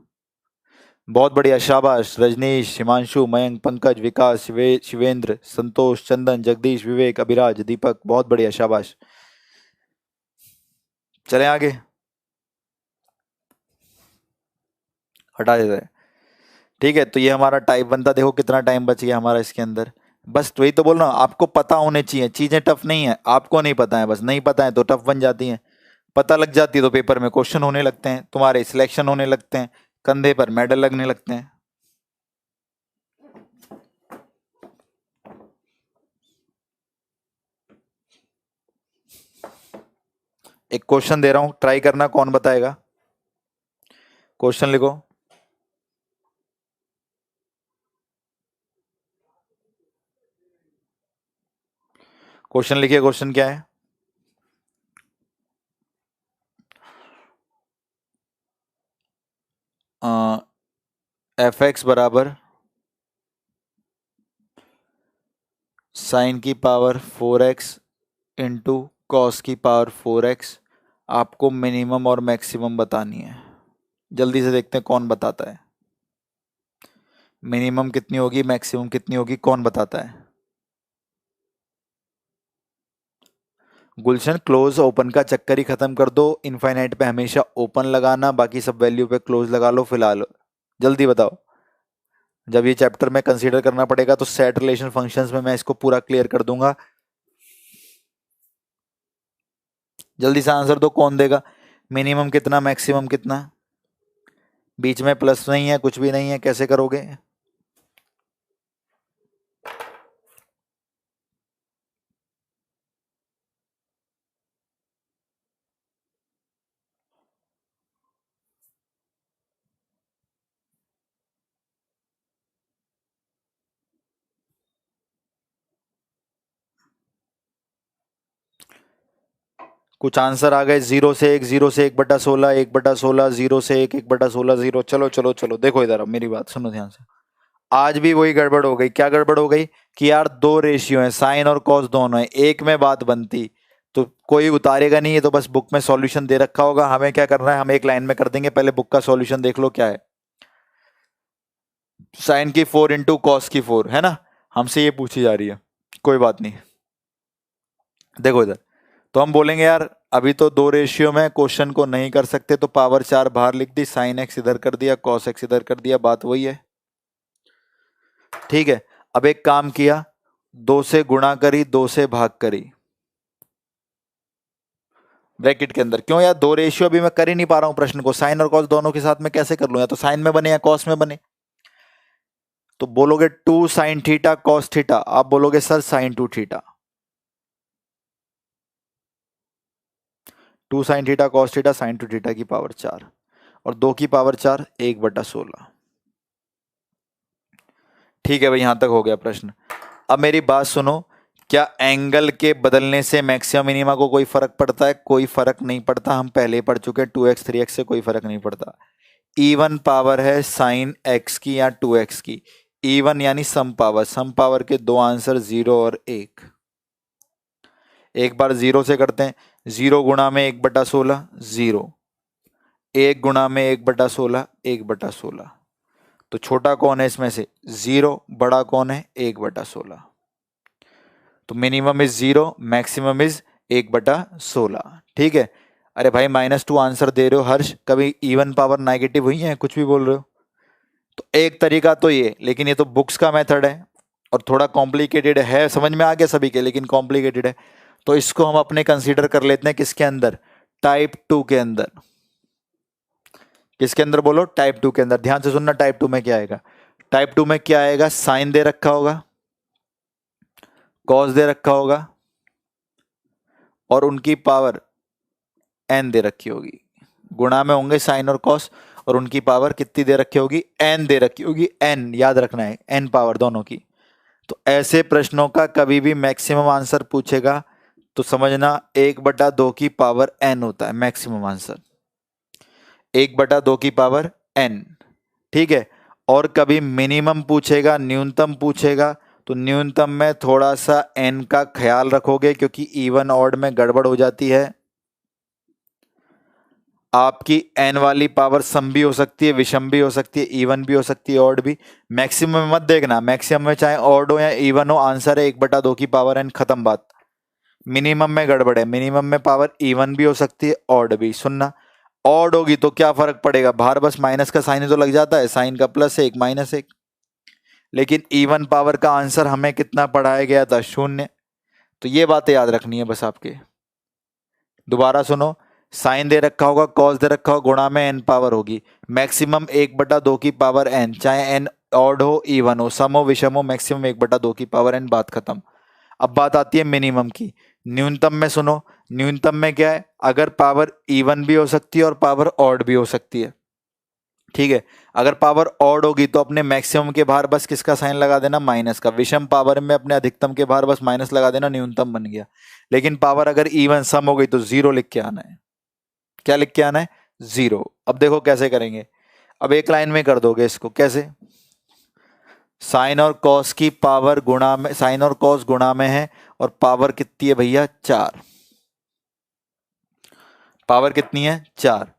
बहुत बढ़िया, शाबाश। रजनीश, हिमांशु, मयंक, पंकज, विकास, शिवेंद्र, संतोष, चंदन, जगदीश, विवेक, अभिराज, दीपक, बहुत बढ़िया, शाबाश। चलें आगे, हटा देते हैं। ठीक है, तो ये हमारा टाइप 1 था। देखो कितना टाइम बच गया हमारा इसके अंदर। बस वही तो बोल रहा हूँ, आपको पता होने चाहिए। चीजें टफ नहीं है, आपको नहीं पता है, बस नहीं पता है तो टफ बन जाती हैं। पता लग जाती है तो पेपर में क्वेश्चन होने लगते हैं, तुम्हारे सिलेक्शन होने लगते हैं, कंधे पर मेडल लगने लगते हैं। एक क्वेश्चन दे रहा हूं, ट्राई करना, कौन बताएगा? क्वेश्चन लिखो। क्वेश्चन लिखिए। क्वेश्चन क्या है? fx बराबर साइन की पावर 4x इंटू कॉस की पावर 4x। आपको मिनिमम और मैक्सिमम बतानी है। जल्दी से देखते हैं कौन बताता है। मिनिमम कितनी होगी, मैक्सिमम कितनी होगी, कौन बताता है? गुलशन, क्लोज ओपन का चक्कर ही खत्म कर दो। इनफाइनाइट पे हमेशा ओपन लगाना, बाकी सब वैल्यू पे क्लोज लगा लो फिलहाल। जल्दी बताओ। जब ये चैप्टर में कंसीडर करना पड़ेगा तो सेट रिलेशन फंक्शंस में मैं इसको पूरा क्लियर कर दूंगा। जल्दी से आंसर दो, कौन देगा? मिनिमम कितना, मैक्सिमम कितना? बीच में प्लस नहीं है, कुछ भी नहीं है, कैसे करोगे? कुछ आंसर आ गए। 0 से 1, 0 से 1/16, 1/16, 0 से 1, 1/16, 0। चलो चलो चलो, देखो इधर, अब मेरी बात सुनो ध्यान से। आज भी वही गड़बड़ हो गई। क्या गड़बड़ हो गई? कि यार दो रेशियो है, साइन और कॉस दोनों है, एक में बात बनती तो कोई उतारेगा नहीं। है तो बस बुक में सॉल्यूशन दे रखा होगा, हमें क्या करना है, हम एक लाइन में कर देंगे। पहले बुक का सॉल्यूशन देख लो क्या है। साइन की 4 इंटू कॉस की 4 है ना, हमसे ये पूछी जा रही है। कोई बात नहीं, देखो इधर। तो हम बोलेंगे यार अभी तो दो रेशियो में क्वेश्चन को नहीं कर सकते, तो पावर 4 बाहर लिख दी, साइन एक्स इधर कर दिया, कॉस एक्स इधर कर दिया, बात वही है। ठीक है, अब एक काम किया, 2 से गुणा करी, 2 से भाग करी ब्रैकेट के अंदर। क्यों यार, दो रेशियो अभी मैं कर ही नहीं पा रहा हूं प्रश्न को। साइन और कॉस दोनों के साथ में कैसे कर लूं? या तो साइन में बने या कॉस में बने। तो बोलोगे 2 साइन थीटा कॉस थीटा, आप बोलोगे sir sine 2 theta. 2 sine theta cos theta, sine 2 theta की पावर 4 और 2 की पावर 4, 1/16। ठीक है भाई, यहां तक हो गया प्रश्न। अब मेरी बात सुनो, क्या एंगल के बदलने से मैक्सिमम मिनिमा को कोई फर्क पड़ता है? कोई फर्क नहीं पड़ता, हम पहले ही पढ़ चुके हैं। 2x 3x से कोई फर्क नहीं पड़ता। इवन पावर है साइन x की या 2x की, इवन यानी सम पावर। सम पावर के दो आंसर 0 और 1। एक बार 0 से करते हैं। 0 गुणा में 1/16, 0। 1 गुणा में 1/16, 1/16। तो छोटा कौन है इसमें से? 0। बड़ा कौन है? 1/16। तो मिनिमम इज 0, मैक्सिमम इज 1/16। ठीक है। अरे भाई -2 आंसर दे रहे हो हर्ष, कभी इवन पावर नेगेटिव हुई है? कुछ भी बोल रहे हो। तो एक तरीका तो ये, लेकिन ये तो बुक्स का मेथड है और थोड़ा कॉम्प्लिकेटेड है, समझ में आ गया सभी के, लेकिन कॉम्प्लिकेटेड है। तो इसको हम अपने कंसीडर कर लेते हैं किसके अंदर, टाइप 2 के अंदर। किसके अंदर बोलो, टाइप 2 के अंदर। ध्यान से सुनना, टाइप 2 में क्या आएगा। टाइप 2 में क्या आएगा, साइन दे रखा होगा, कॉस दे रखा होगा और उनकी पावर एन दे रखी होगी। गुणा में होंगे साइन और कॉस और उनकी पावर कितनी दे रखी होगी, एन दे रखी होगी। एन याद रखना है, एन पावर दोनों की। तो ऐसे प्रश्नों का कभी भी मैक्सिमम आंसर पूछेगा तो समझना 1/2 की पावर एन होता है मैक्सिमम आंसर, 1/2 की पावर एन। ठीक है। और कभी मिनिमम पूछेगा, न्यूनतम पूछेगा, तो न्यूनतम में थोड़ा सा एन का ख्याल रखोगे क्योंकि इवन ऑड में गड़बड़ हो जाती है। आपकी एन वाली पावर सम भी हो सकती है, विषम भी हो सकती है, इवन भी हो सकती है, ऑड भी। मैक्सिमम में मत देखना, मैक्सिमम में चाहे ऑड हो या इवन हो, आंसर है 1/2 की पावर एन, खत्म बात। मिनिमम में गड़बड़ है, मिनिमम में पावर इवन भी हो सकती है, ऑड भी। सुनना, ऑड होगी तो क्या फर्क पड़ेगा, बाहर बस माइनस का साइन ही तो लग जाता है, साइन का +1 -1। लेकिन इवन पावर का आंसर हमें कितना पढ़ाया गया था, 0। तो ये बातें याद रखनी है बस आपके। दोबारा सुनो, साइन दे रखा होगा, कॉस दे रखा होगा, गुणा में एन पावर होगी, मैक्सिमम 1/2 की पावर एन, चाहे एन ऑड हो इवन हो, सम हो विषम हो, मैक्सिमम 1/2 की पावर एन, बात खत्म। अब बात आती है मिनिमम की। न्यूनतम में सुनो, न्यूनतम में क्या है, अगर पावर इवन भी हो सकती है और पावर ऑड भी हो सकती है। ठीक है। अगर पावर ऑड होगी तो अपने मैक्सिमम के बाहर बस किसका साइन लगा देना, माइनस का। विषम पावर में अपने अधिकतम के बाहर बस माइनस लगा देना, न्यूनतम बन गया। लेकिन पावर अगर इवन सम हो गई तो 0 लिख के आना है। क्या लिख के आना है, 0। अब देखो कैसे करेंगे, अब एक लाइन में कर दोगे इसको, कैसे, साइन और कॉस की पावर गुणा में, साइन और कॉस गुणा में है और पावर कितनी है भैया, 4। पावर कितनी है, 4।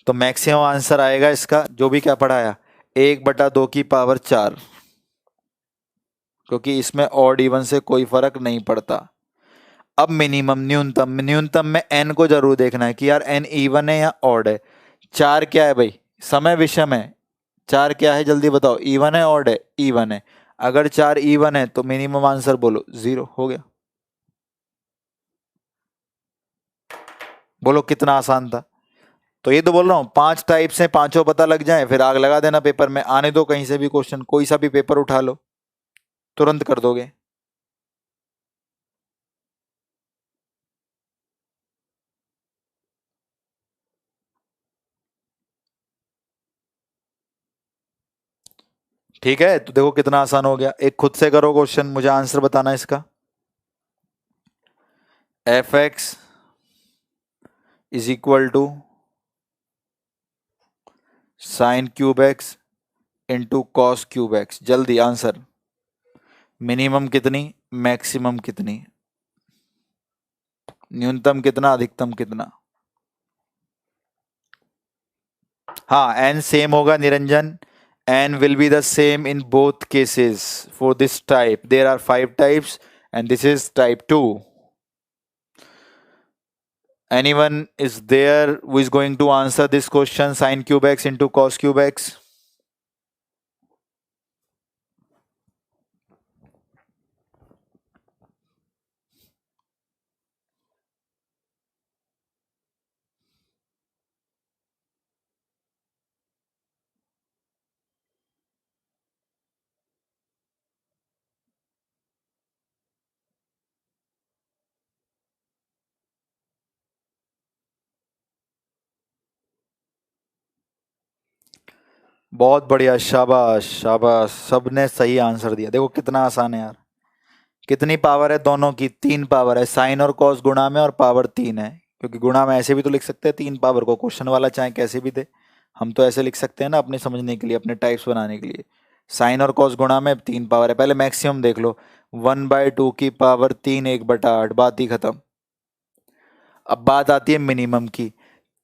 तो मैक्सिमम आंसर आएगा इसका, जो भी क्या पढ़ाया, 1/2 की पावर 4, क्योंकि इसमें ऑड इवन से कोई फर्क नहीं पड़ता। अब मिनिमम, न्यूनतम, न्यूनतम में एन को जरूर देखना है कि यार एन इवन है या ऑड है। 4 क्या है भाई, समय विषम है। 4 क्या है जल्दी बताओ, इवन है ऑड है, इवन है। अगर 4 इवन है तो मिनिमम आंसर बोलो 0 हो गया। बोलो कितना आसान था। तो ये तो बोल रहा हूं 5 टाइप से, पांचों पता लग जाए फिर आग लगा देना पेपर में। आने दो कहीं से भी क्वेश्चन, कोई सा भी पेपर उठा लो, तुरंत कर दोगे। ठीक है, तो देखो कितना आसान हो गया। एक खुद से करो क्वेश्चन, मुझे आंसर बताना इसका। f(x) = sin³ x into cos³x। जल्दी आंसर, मिनिमम कितनी, मैक्सिमम कितनी, न्यूनतम कितना, अधिकतम कितना। हाँ, एन सेम होगा Niranjan, n will be the same in both cases for this type. There are 5 types and this is type 2। Anyone is there who is going to answer this question, sin³ x into cos³x? बहुत बढ़िया, शाबाश शाबाश, सबने सही answer दिया। देखो कितना आसान है यार। कितनी पावर है दोनों की, 3 पावर है, साइन और कॉस गुणा में और पावर 3 है। क्योंकि गुणा में ऐसे भी तो लिख सकते हैं 3 पावर को, क्वेश्चन वाला चाहे कैसे भी दे, हम तो ऐसे लिख सकते हैं ना अपने समझने के लिए, अपने टाइप्स बनाने के लिए। साइन और कॉस गुणा में 3 पावर है। पहले मैक्सिमम देख लो, 1/2 की पावर 3 1/8, बात ही खत्म। अब बात आती है मिनिमम की।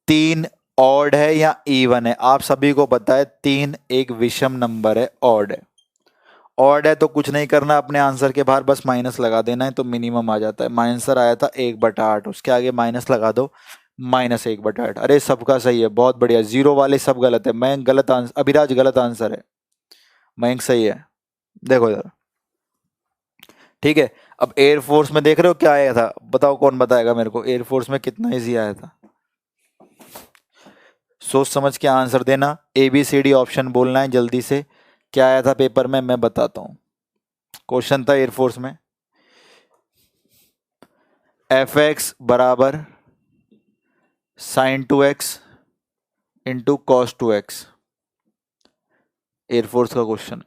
3 ऑड है या इवन है, आप सभी को पता है 3 एक विषम नंबर है, ऑड है। ऑड है तो कुछ नहीं करना, अपने आंसर के बाहर बस माइनस लगा देना है तो मिनिमम आ जाता है। आंसर आया था 1/8, उसके आगे माइनस लगा दो, -1/8। अरे सबका सही है, बहुत बढ़िया। 0 वाले सब गलत है, मैं गलत आंसर, अभिराज गलत आंसर है। मयंक सही है। देखो इधर, ठीक है। अब एयरफोर्स में देख रहे हो क्या आया था, बताओ कौन बताएगा मेरे को, एयरफोर्स में कितना इजी आया था। सोच समझ के आंसर देना, ABCD ऑप्शन बोलना है जल्दी से। क्या आया था पेपर में मैं बताता हूँ। क्वेश्चन था एयरफोर्स में, fx बराबर sin 2x into cos 2x। Air force का क्वेश्चन है,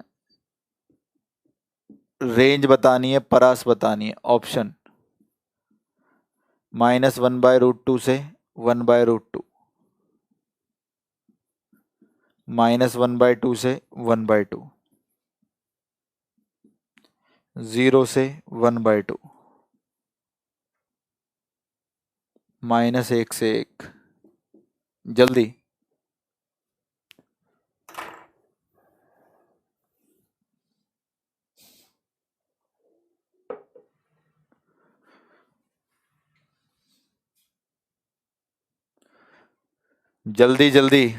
रेंज बतानी है, परास बतानी है। ऑप्शन -1/√2 से 1/√2, -1/2 से 1/2, 0 से 1/2, -1 से 1। जल्दी। जल्दी जल्दी।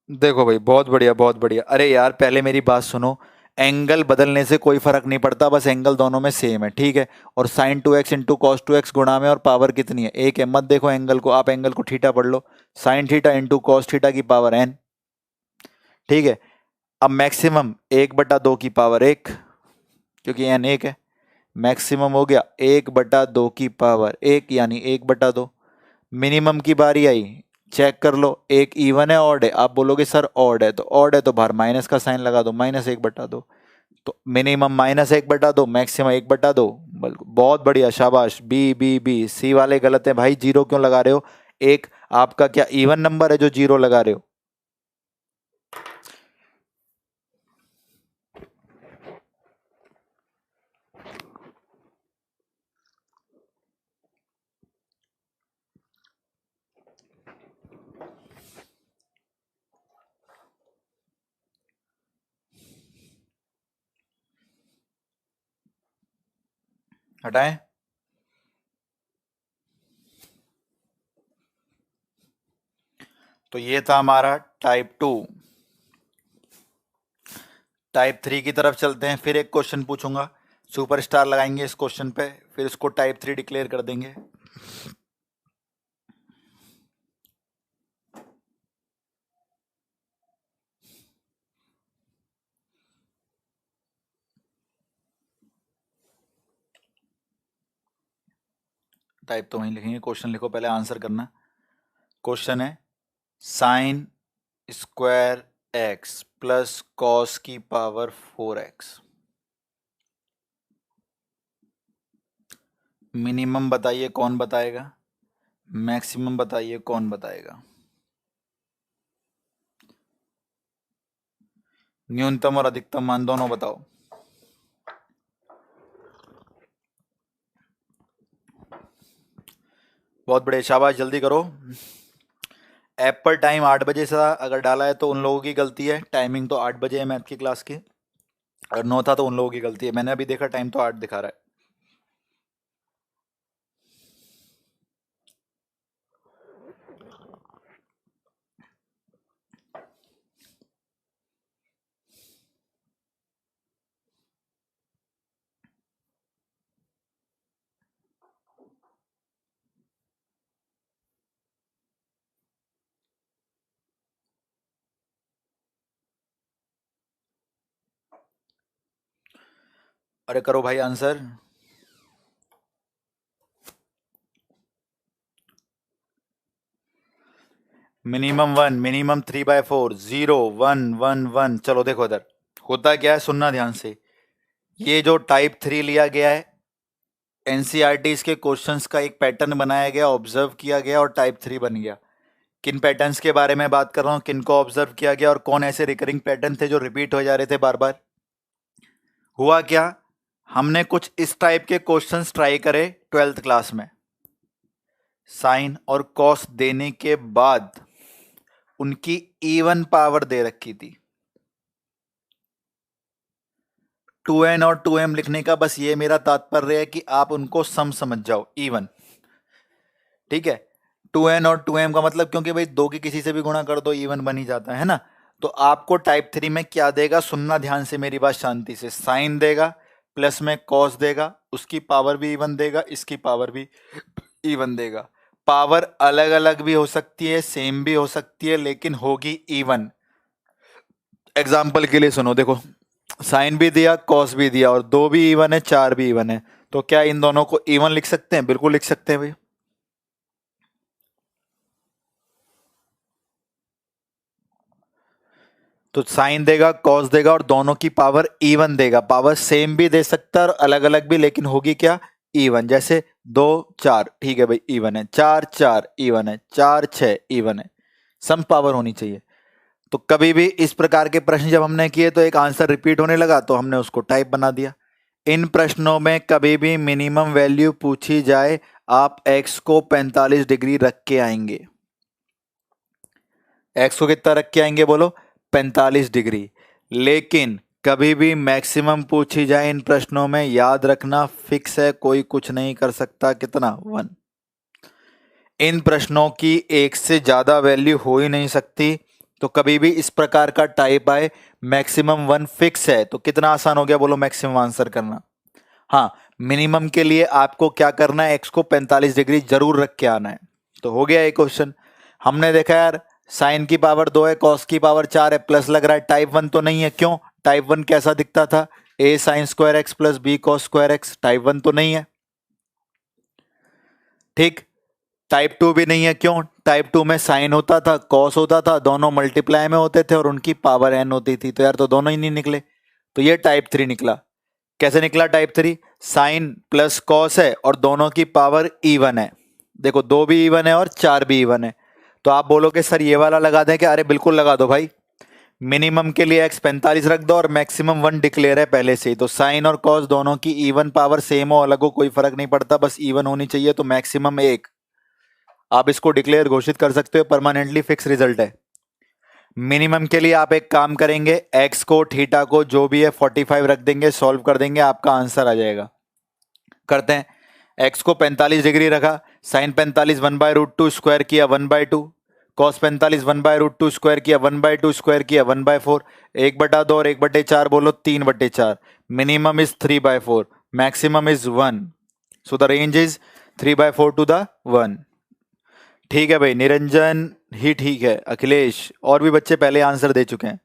देखो भाई, बहुत बढ़िया बहुत बढ़िया। अरे यार पहले मेरी बात सुनो, एंगल बदलने से कोई फर्क नहीं पड़ता, बस एंगल दोनों में सेम है, ठीक है। और sin 2x into cos 2x गुणा में, और पावर कितनी है, एक है। मत देखो एंगल को, आप एंगल को थीटा पढ़ लो, sin theta into cos theta की पावर n, ठीक है। अब मैक्सिमम 1/2 की पावर 1, क्योंकि n 1 है। मैक्सिमम हो गया 1/2 की पावर 1, यानी 1/2। मिनिमम की बारी आई, चेक कर लो, एक इवन है ऑड है, आप बोलोगे सर ऑड है, तो ऑड है तो बाहर माइनस का साइन लगा दो, -1/2। तो मिनिमम -1/2, मैक्सिमम 1/2। बहुत बढ़िया, शाबाश। बी, वाले गलत है भाई, जीरो क्यों लगा रहे हो। एक आपका क्या इवन नंबर है जो जीरो लगा रहे हो। हटाएं। तो ये था हमारा टाइप 2। टाइप 3 की तरफ चलते हैं, फिर एक क्वेश्चन पूछूंगा, सुपरस्टार लगाएंगे इस क्वेश्चन पे, फिर इसको टाइप 3 डिक्लेयर कर देंगे। टाइप तो वहीं लिखेंगे, क्वेश्चन लिखो पहले, आंसर करना। क्वेश्चन है sin² x प्लस कॉस की पावर 4x। मिनिमम बताइए कौन बताएगा, मैक्सिमम बताइए कौन बताएगा। न्यूनतम और अधिकतम मान दोनों बताओ। बहुत बढ़िया, शाबाश, जल्दी करो। ऐप पर टाइम 8 बजे से अगर डाला है तो उन लोगों की गलती है, टाइमिंग तो 8 बजे है मैथ की क्लास की, और 9 था तो उन लोगों की गलती है। मैंने अभी देखा टाइम तो 8 दिखा रहा है। अरे करो भाई आंसर। Minimum 1, minimum 3/4, 0, 1, 1, 1। चलो देखो इधर होता क्या है, सुनना ध्यान से। ये जो टाइप 3 लिया गया है, एनसीईआरटी के क्वेश्चंस का एक पैटर्न बनाया गया, ऑब्जर्व किया गया और टाइप 3 बन गया। किन पैटर्न्स के बारे में बात कर रहा हूँ, किनको ऑब्जर्व किया गया और कौन ऐसे रिकरिंग पैटर्न थे जो रिपीट हो जा रहे थे बार बार। हुआ क्या, हमने कुछ इस टाइप के क्वेश्चंस ट्राई करे 12th क्लास में। साइन और कॉस देने के बाद उनकी इवन पावर दे रखी थी। 2n और 2m लिखने का बस ये मेरा तात्पर्य है कि आप उनको सम समझ जाओ, इवन। ठीक है, 2n और 2m का मतलब, क्योंकि भाई दो की किसी से भी गुणा कर दो इवन बन ही जाता है ना। तो आपको टाइप 3 में क्या देगा, सुनना ध्यान से मेरी बात शांति से। साइन देगा, प्लस में कॉस देगा, उसकी पावर भी इवन देगा, इसकी पावर भी इवन देगा। पावर अलग अलग भी हो सकती है, सेम भी हो सकती है, लेकिन होगी इवन। एग्जाम्पल के लिए सुनो, देखो साइन भी दिया, कॉस भी दिया और दो भी इवन है, चार भी इवन है। तो क्या इन दोनों को इवन लिख सकते हैं? बिल्कुल लिख सकते हैं भाई। तो साइन देगा, कॉस देगा और दोनों की पावर इवन देगा। पावर सेम भी दे सकता है और अलग अलग भी, लेकिन होगी क्या, इवन। जैसे 2 4, ठीक है भाई इवन है, 4 4 इवन है, 4 6 इवन है। सम पावर होनी चाहिए। तो कभी भी इस प्रकार के प्रश्न जब हमने किए तो एक आंसर रिपीट होने लगा तो हमने उसको टाइप बना दिया। इन प्रश्नों में कभी भी मिनिमम वैल्यू पूछी जाए, आप x को 45 डिग्री रख के आएंगे। x को कितना रख के आएंगे बोलो, 45 डिग्री। लेकिन कभी भी मैक्सिमम पूछी जाए इन प्रश्नों में, याद रखना फिक्स है, कोई कुछ नहीं कर सकता। कितना, 1। इन प्रश्नों की एक से ज्यादा वैल्यू हो ही नहीं सकती। तो कभी भी इस प्रकार का टाइप आए, मैक्सिमम 1 फिक्स है। तो कितना आसान हो गया बोलो मैक्सिमम आंसर करना। हाँ, मिनिमम के लिए आपको क्या करना है, एक्स को 45 डिग्री जरूर रख के आना है। तो हो गया एक क्वेश्चन। हमने देखा यार, साइन की पावर 2 है, कॉस की पावर 4 है, प्लस लग रहा है, टाइप 1 तो नहीं है। क्यों? टाइप 1 कैसा दिखता था, A sine square X plus B cos square X. Type 1 तो नहीं है। ठीक, टाइप 2 भी नहीं है। क्यों? टाइप 2 में साइन होता था, कॉस होता था, दोनों मल्टीप्लाई में होते थे और उनकी पावर एन होती थी। तो यार तो दोनों ही नहीं निकले। तो ये टाइप 3 निकला। कैसे निकला टाइप 3? साइन प्लस कॉस है और दोनों की पावर इवन है। देखो 2 भी इवन है और 4 भी इवन है। तो आप बोलोगे सर ये वाला लगा दें क्या? अरे बिल्कुल लगा दो भाई। मिनिमम के लिए x 45 रख दो और मैक्सिमम 1 डिक्लेयर है पहले से ही। तो साइन और कॉस दोनों की इवन पावर सेम हो अलग हो कोई फर्क नहीं पड़ता, बस इवन होनी चाहिए। तो मैक्सिमम 1 आप इसको डिक्लेयर घोषित कर सकते हो, परमानेंटली फिक्स रिजल्ट है। मिनिमम के लिए आप एक काम करेंगे, एक्स को थीटा को जो भी है 45 रख देंगे, सॉल्व कर देंगे, आपका आंसर आ जाएगा। करते हैं। एक्स को 45 डिग्री रखा, साइन 45 1/√2 स्क्वायर किया 1/2, कॉस 45 1/√2 स्क्वायर किया 1/2 स्क्वायर किया 1/4, 1/2 और 1/4 बोलो 3/4। Minimum is 3/4, maximum is 1, so the range is 3/4 to the 1। ठीक है भाई, निरंजन ही ठीक है, अखिलेश और भी बच्चे पहले आंसर दे चुके हैं।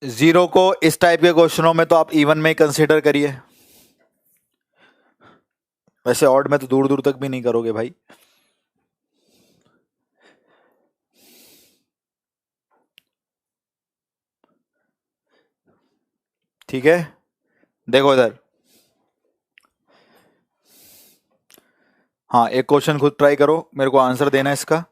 जीरो को इस टाइप के क्वेश्चनों में तो आप इवन में कंसीडर करिए। वैसे ऑड में तो दूर दूर तक भी नहीं करोगे भाई। ठीक है, देखो इधर। हाँ, एक क्वेश्चन खुद ट्राई करो, मेरे को आंसर देना है इसका।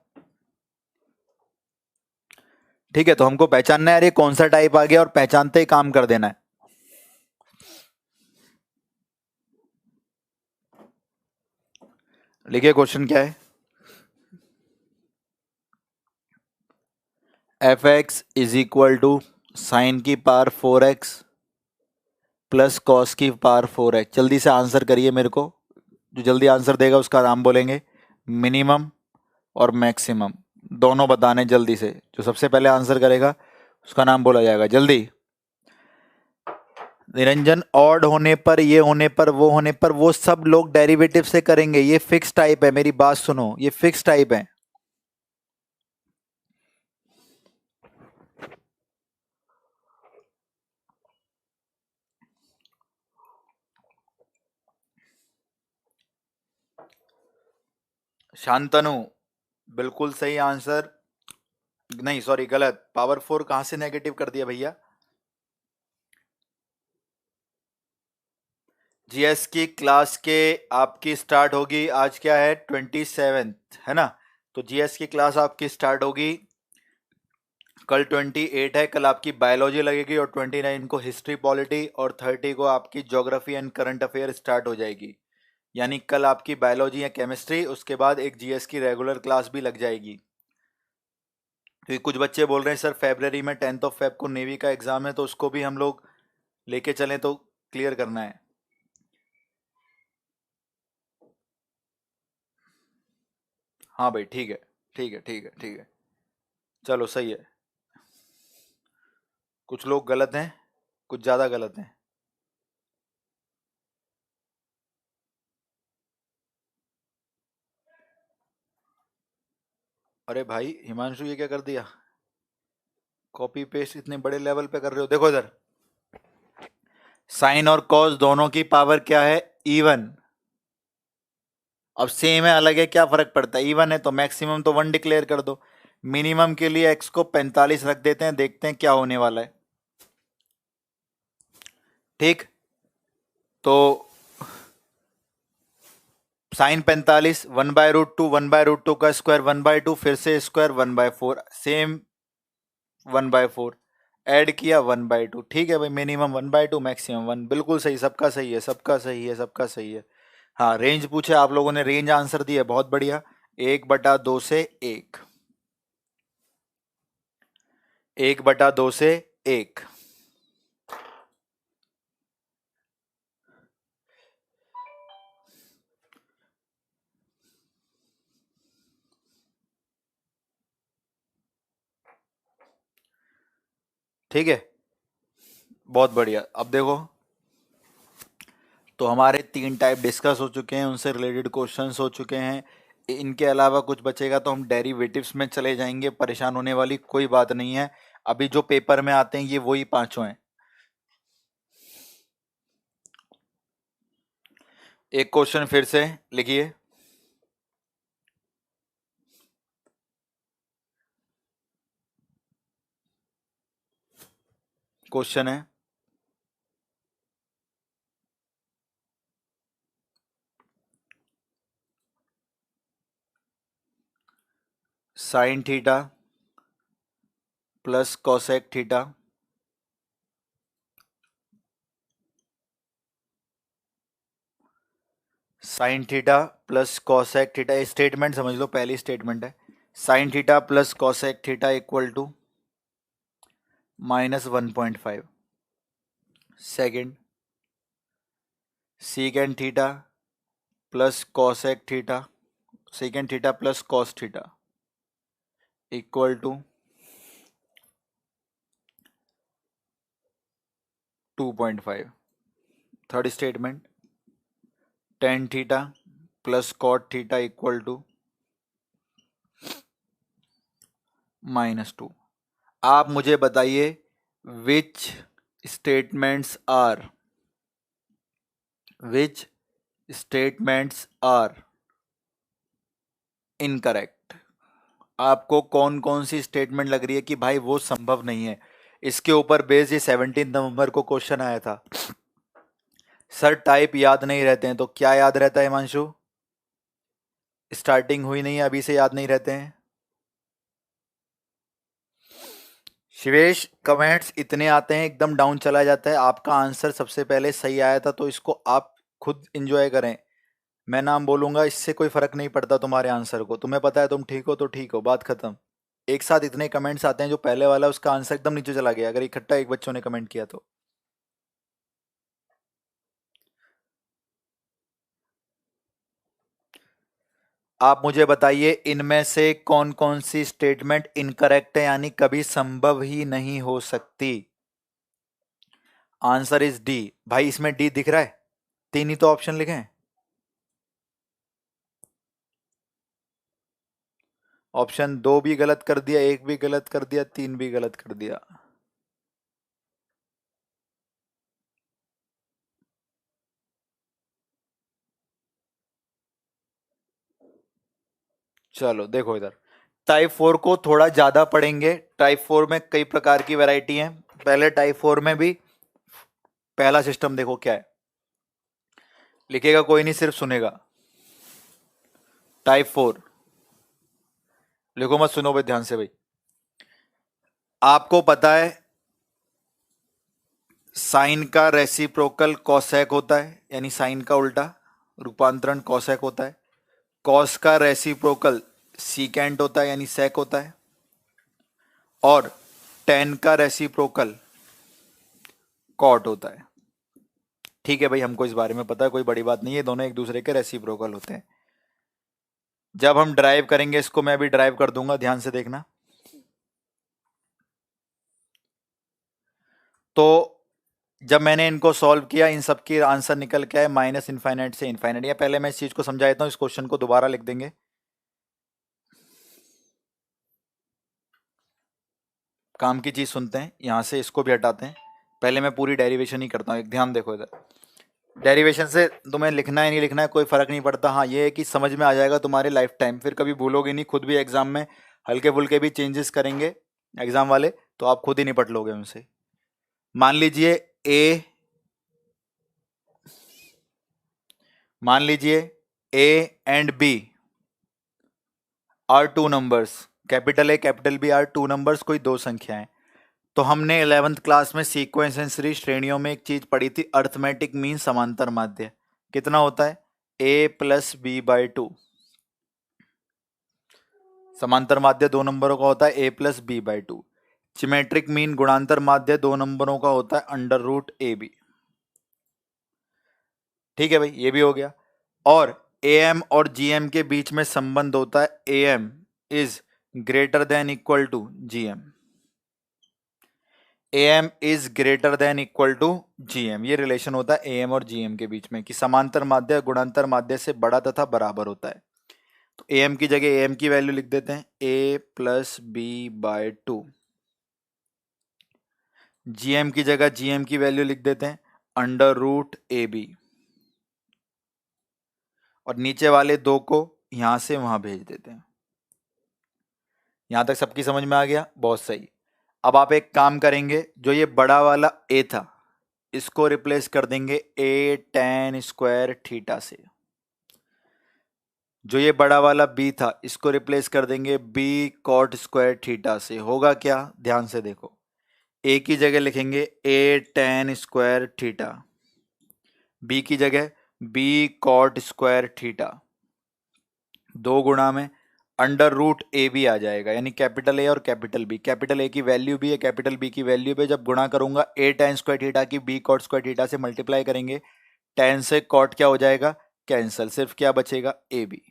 ठीक है, तो हमको पहचानना है यार ये कौन सा टाइप आ गया और पहचानते ही काम कर देना है। लिखिए क्वेश्चन क्या है। F x is equal to sine की पावर 4x प्लस कॉस की पावर 4x। जल्दी से आंसर करिए मेरे को, जो जल्दी आंसर देगा उसका नाम बोलेंगे। मिनिमम और मैक्सिमम दोनों बताने जल्दी से। जो सबसे पहले आंसर करेगा उसका नाम बोला जाएगा, जल्दी। निरंजन, ऑड होने पर, ये होने पर, वो होने पर, वो सब लोग डेरिवेटिव से करेंगे। ये फिक्स टाइप है, मेरी बात सुनो, ये फिक्स टाइप है। शांतनु, बिल्कुल सही आंसर। नहीं सॉरी, गलत। पावर 4 कहाँ से नेगेटिव कर दिया भैया? जीएस की क्लास के आपकी स्टार्ट होगी, आज क्या है, 27th है ना? तो जीएस की क्लास आपकी स्टार्ट होगी कल। 28 है, कल आपकी बायोलॉजी लगेगी, और 29 को हिस्ट्री पॉलिटी, और 30 को आपकी geography and current affair start हो जाएगी। यानी कल आपकी बायोलॉजी या केमिस्ट्री, उसके बाद एक जीएस की रेगुलर क्लास भी लग जाएगी। तो कुछ बच्चे बोल रहे हैं सर फेब्रवरी में 10th ऑफ फेब को नेवी का एग्जाम है, तो उसको भी हम लोग लेके चलें तो क्लियर करना है। हाँ भाई, ठीक है, ठीक है, ठीक है, ठीक है। चलो सही है। कुछ लोग गलत हैं, कुछ ज़्यादा गलत हैं। अरे भाई हिमांशु, ये क्या कर दिया? कॉपी पेस्ट इतने बड़े लेवल पे कर रहे हो? देखो इधर, साइन और कॉस दोनों की पावर क्या है? इवन। अब सेम है अलग है, क्या फर्क पड़ता है? इवन है तो मैक्सिमम तो 1 डिक्लेयर कर दो। मिनिमम के लिए एक्स को 45 रख देते हैं, देखते हैं क्या होने वाला है। ठीक, तो साइन 45, 1/√2, 1/√2 का स्क्वायर 1/2, फिर से स्क्वायर 1/4, सेम 1/4, ऐड किया 1/2। ठीक है भाई, मिनिमम 1/2, मैक्सिमम 1, बिल्कुल सही, सबका सही है, सबका सही है, सबका सही है। हाँ, रेंज पूछे आप लोगों ने, रेंज आंसर दिया, बहुत बढ़िया। 1/2 से 1, 1/2 से 1। ठीक है, बहुत बढ़िया। अब देखो, तो हमारे 3 टाइप डिस्कस हो चुके हैं, उनसे रिलेटेड क्वेश्चंस हो चुके हैं। इनके अलावा कुछ बचेगा तो हम डेरिवेटिव्स में चले जाएंगे, परेशान होने वाली कोई बात नहीं है। अभी जो पेपर में आते हैं ये वही पांचों हैं। एक क्वेश्चन फिर से लिखिए। क्वेश्चन है, sine theta plus cosec theta sine theta plus cosec theta, statement समझ लो, पहली स्टेटमेंट है। Sine theta plus cosec theta equal to -1.5। Second, secant theta plus cosec theta, second theta plus cos theta equal to 2.5। Third statement, tan theta plus cot theta equal to -2। आप मुझे बताइए, which statements are which statements are incorrect. आपको कौन कौन सी statement लग रही है कि भाई वो संभव नहीं है? इसके ऊपर बेस ये 17 नवंबर को क्वेश्चन आया था। सर टाइप याद नहीं रहते हैं, तो क्या याद रहता है हिमांशु? स्टार्टिंग हुई नहीं है अभी से याद नहीं रहते हैं? शिवेश, कमेंट्स इतने आते हैं एकदम डाउन चला जाता है। आपका आंसर सबसे पहले सही आया था, तो इसको आप खुद एंजॉय करें। मैं नाम बोलूंगा, इससे कोई फर्क नहीं पड़ता तुम्हारे आंसर को। तुम्हें पता है तुम ठीक हो तो ठीक हो, बात खत्म। एक साथ इतने कमेंट्स आते हैं, जो पहले वाला उसका आंसर एकदम नीचे चला गया अगर इकट्ठा एक बच्चों ने कमेंट किया तो। आप मुझे बताइए, इनमें से कौन कौन सी स्टेटमेंट इनकरेक्ट है, यानी कभी संभव ही नहीं हो सकती? Answer is D. भाई इसमें डी दिख रहा है? तीन ही तो ऑप्शन लिखे हैं। ऑप्शन दो भी गलत कर दिया, एक भी गलत कर दिया, तीन भी गलत कर दिया। चलो देखो इधर, टाइप 4 को थोड़ा ज्यादा पढ़ेंगे। टाइप 4 में कई प्रकार की वैरायटी हैं। पहले टाइप 4 में भी पहला सिस्टम देखो क्या है, लिखेगा कोई नहीं, सिर्फ सुनेगा। टाइप 4 लिखो मत, सुनो भाई ध्यान से भाई। आपको पता है साइन का रेसिप्रोकल कॉसेक होता है, यानी साइन का उल्टा रूपांतरण कॉसेक होता है। कॉस का रेसिप्रोकल सीकेंट होता है, यानी सेक होता है। और टेन का रेसिप्रोकल कॉट होता है। ठीक है भाई, हमको इस बारे में पता है, कोई बड़ी बात नहीं है, दोनों एक दूसरे के रेसिप्रोकल होते हैं। जब हम ड्राइव करेंगे इसको, मैं अभी ड्राइव कर दूंगा, ध्यान से देखना। तो जब मैंने इनको सॉल्व किया, इन सब की आंसर निकल के आए माइनस इनफाइनाइट से इनफाइनाइट। या पहले मैं इस चीज को समझा देता हूँ, इस क्वेश्चन को दोबारा लिख देंगे। काम की चीज सुनते हैं, यहां से इसको भी हटाते हैं। पहले मैं पूरी डेरिवेशन ही करता हूँ, एक ध्यान देखो इधर। डेरिवेशन से तुम्हें लिखना है नहीं लिखना है कोई फर्क नहीं पड़ता, हाँ ये है कि समझ में आ जाएगा तुम्हारे लाइफ टाइम, फिर कभी भूलोगे नहीं। खुद भी एग्जाम में हल्के फुल्के भी चेंजेस करेंगे एग्जाम वाले, तो आप खुद ही निपट लोगे उनसे। मान लीजिए ए, मान लीजिए A and B are two numbers, capital A capital B are two numbers, कोई दो संख्याएं। तो हमने 11th क्लास में सीक्वेंस एंड सीरीज श्रेणियों में एक चीज पढ़ी थी, अर्थमेटिक मीन समांतर माध्य। कितना होता है? A plus B by two. समांतर माध्य दो नंबरों का होता है A plus B by two. Symmetric mean गुणांतर माध्य दो नंबरों का होता है अंडर रूट ए बी। ठीक है भाई, ये भी हो गया। और ए एम और जी एम के बीच में संबंध होता है A M is greater than equal to G M. A M is greater than equal to G M, ये रिलेशन होता है ए एम और जी एम के बीच में कि समांतर माध्य गुणांतर माध्य से बड़ा तथा बराबर होता है। तो ए एम की जगह ए एम की वैल्यू लिख देते हैं A plus B by two. G M की जगह जी एम की वैल्यू लिख देते हैं अंडर रूट ए बी। और नीचे वाले दो को यहां से वहां भेज देते हैं। यहां तक सबकी समझ में आ गया? बहुत सही। अब आप एक काम करेंगे, जो ये बड़ा वाला ए था इसको रिप्लेस कर देंगे ए टेन स्क्वायर थीटा से। जो ये बड़ा वाला बी था इसको रिप्लेस कर देंगे बी कॉट स्क्वायर थीटा से। होगा क्या? ध्यान से देखो, ए की जगह लिखेंगे ए टेन स्क्वायर थीटा, बी की जगह बी कॉट स्क्वायर थीटा, दो गुणा में अंडर रूट ए बी आ जाएगा, यानी कैपिटल ए और कैपिटल बी। कैपिटल ए की वैल्यू भी है, कैपिटल बी की वैल्यू भी है। जब गुणा करूंगा ए टेन स्क्वायर थीटा की बी कॉट स्क्वायर थीटा से मल्टीप्लाई करेंगे, टेन से कॉट क्या हो जाएगा? कैंसल, सिर्फ क्या बचेगा? A B.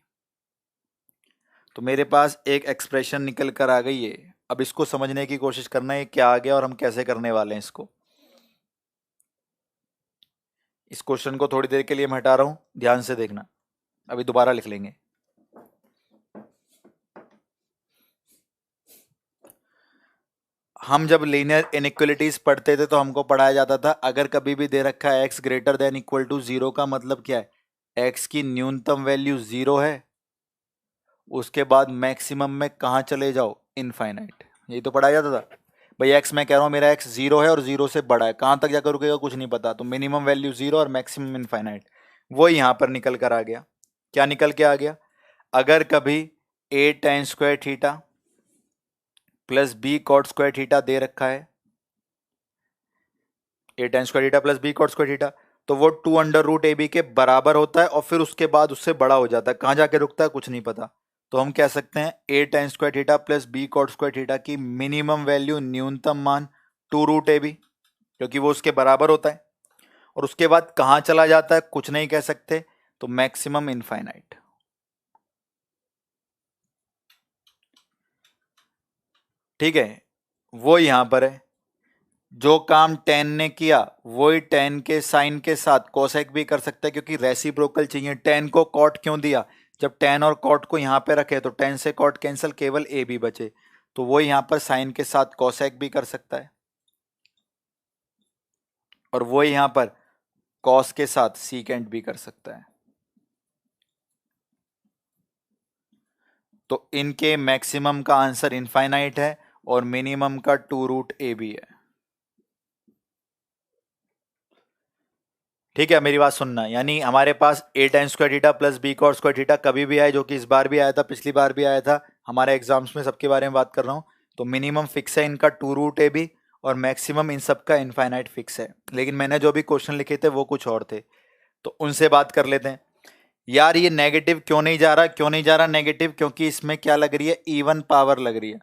तो मेरे पास एक एक्सप्रेशन निकल कर आ गई है। अब इसको समझने की कोशिश करना है क्या आ गया और हम कैसे करने वाले हैं इसको। इस क्वेश्चन को थोड़ी देर के लिए मैं हटा रहा हूं, ध्यान से देखना, अभी दोबारा लिख लेंगे। हम जब लीनियर इनइक्वलिटीज पढ़ते थे तो हमको पढ़ाया जाता था, अगर कभी भी दे रखा है x greater than equal to zero का मतलब क्या है? x की न्यूनतम वैल्यू जीरो है, उसके बाद मैक्सिमम में कहाँ चले जाओ? इनफाइनाइट। यही तो पढ़ाया जाता था भाई। x मैं कह रहा हूँ मेरा x जीरो है और जीरो से बड़ा है, कहाँ तक जाकर रुकेगा कुछ नहीं पता, तो मिनिमम वैल्यू जीरो और मैक्सिमम इनफाइनाइट। वो यहाँ पर निकल कर आ गया। क्या निकल के आ गया? अगर कभी a tan square theta plus B cot square theta दे रखा है, A tan square theta plus B cot square theta, तो वो two under root A B के बराबर होता है और फिर उसके बाद उससे बड़ा हो जाता है। कहाँ जाके रुकता है कुछ नहीं पता। तो हम कह सकते हैं A tan square theta plus B cot square theta की मिनिमम वैल्यू न्यूनतम मान टू रूट ए बी, क्योंकि वो उसके बराबर होता है। और उसके बाद कहाँ चला जाता है कुछ नहीं कह सकते, तो मैक्सिमम इनफाइनाइट। ठीक है, वो यहां पर है। जो काम टेन ने किया वही टेन के साइन के साथ कोसेक भी कर सकता है, क्योंकि रेसिप्रोकल चाहिए। टेन को कॉट क्यों दिया? जब टेन और कॉट को यहां पे रखे तो टेन से कॉट कैंसिल, केवल ए बी बचे, तो वो यहां पर साइन के साथ कोसेक भी कर सकता है, और वो यहां पर कॉस के साथ सीकेंट भी कर सकता है। तो इनके मैक्सिमम का आंसर इनफाइनाइट है और मिनिमम का 2√a भी है। ठीक है, मेरी बात सुनना, यानी हमारे पास a tan square theta plus b cos square theta कभी भी आए, जो कि इस बार भी आया था, पिछली बार भी आया था, हमारे एग्जाम्स में सबके बारे में बात कर रहा हूँ। तो मिनिमम फिक्स है इनका 2√a भी, और मैक्सिमम इन सब का इनफाइनाइट फिक्स है। लेकिन मैंने जो भी क्वेश्चन लिखे थे वो कुछ और थे, तो उनसे बात कर लेते हैं। यार ये नेगेटिव क्यों नहीं जा रहा, क्यों नहीं जा रहा नेगेटिव? क्योंकि इसमें क्या लग रही है, इवन पावर लग रही है।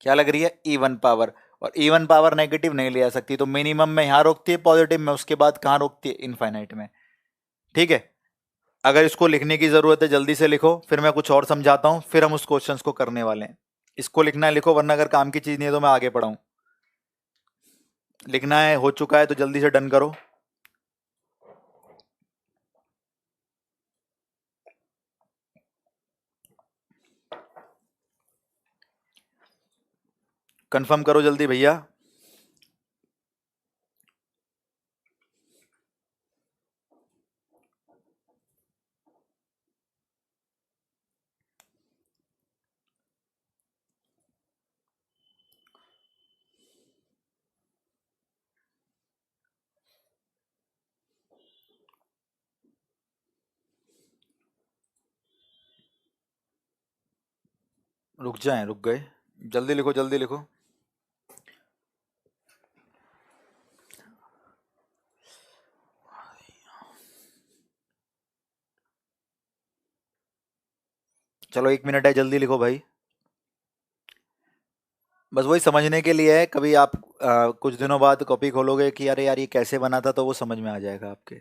क्या लग रही है? Even power. और इवन पावर नेगेटिव नहीं ले आ सकती, तो मिनिमम में यहां रोकती है पॉजिटिव में, उसके बाद कहां रोकती है? इनफाइनाइट में। ठीक है, अगर इसको लिखने की जरूरत है जल्दी से लिखो, फिर मैं कुछ और समझाता हूं, फिर हम उस क्वेश्चन को करने वाले हैं। इसको लिखना है लिखो, वरना अगर काम की चीज नहीं है तो मैं आगे पढ़ाऊं। लिखना है, हो चुका है तो जल्दी से डन करो। कंफर्म करो जल्दी भैया। रुक जाएं, रुक गए। जल्दी लिखो, जल्दी लिखो। चलो 1 मिनट है, जल्दी लिखो भाई। बस वही समझने के लिए है, कभी आप कुछ दिनों बाद कॉपी खोलोगे कि अरे यार ये कैसे बना था, तो वो समझ में आ जाएगा आपके।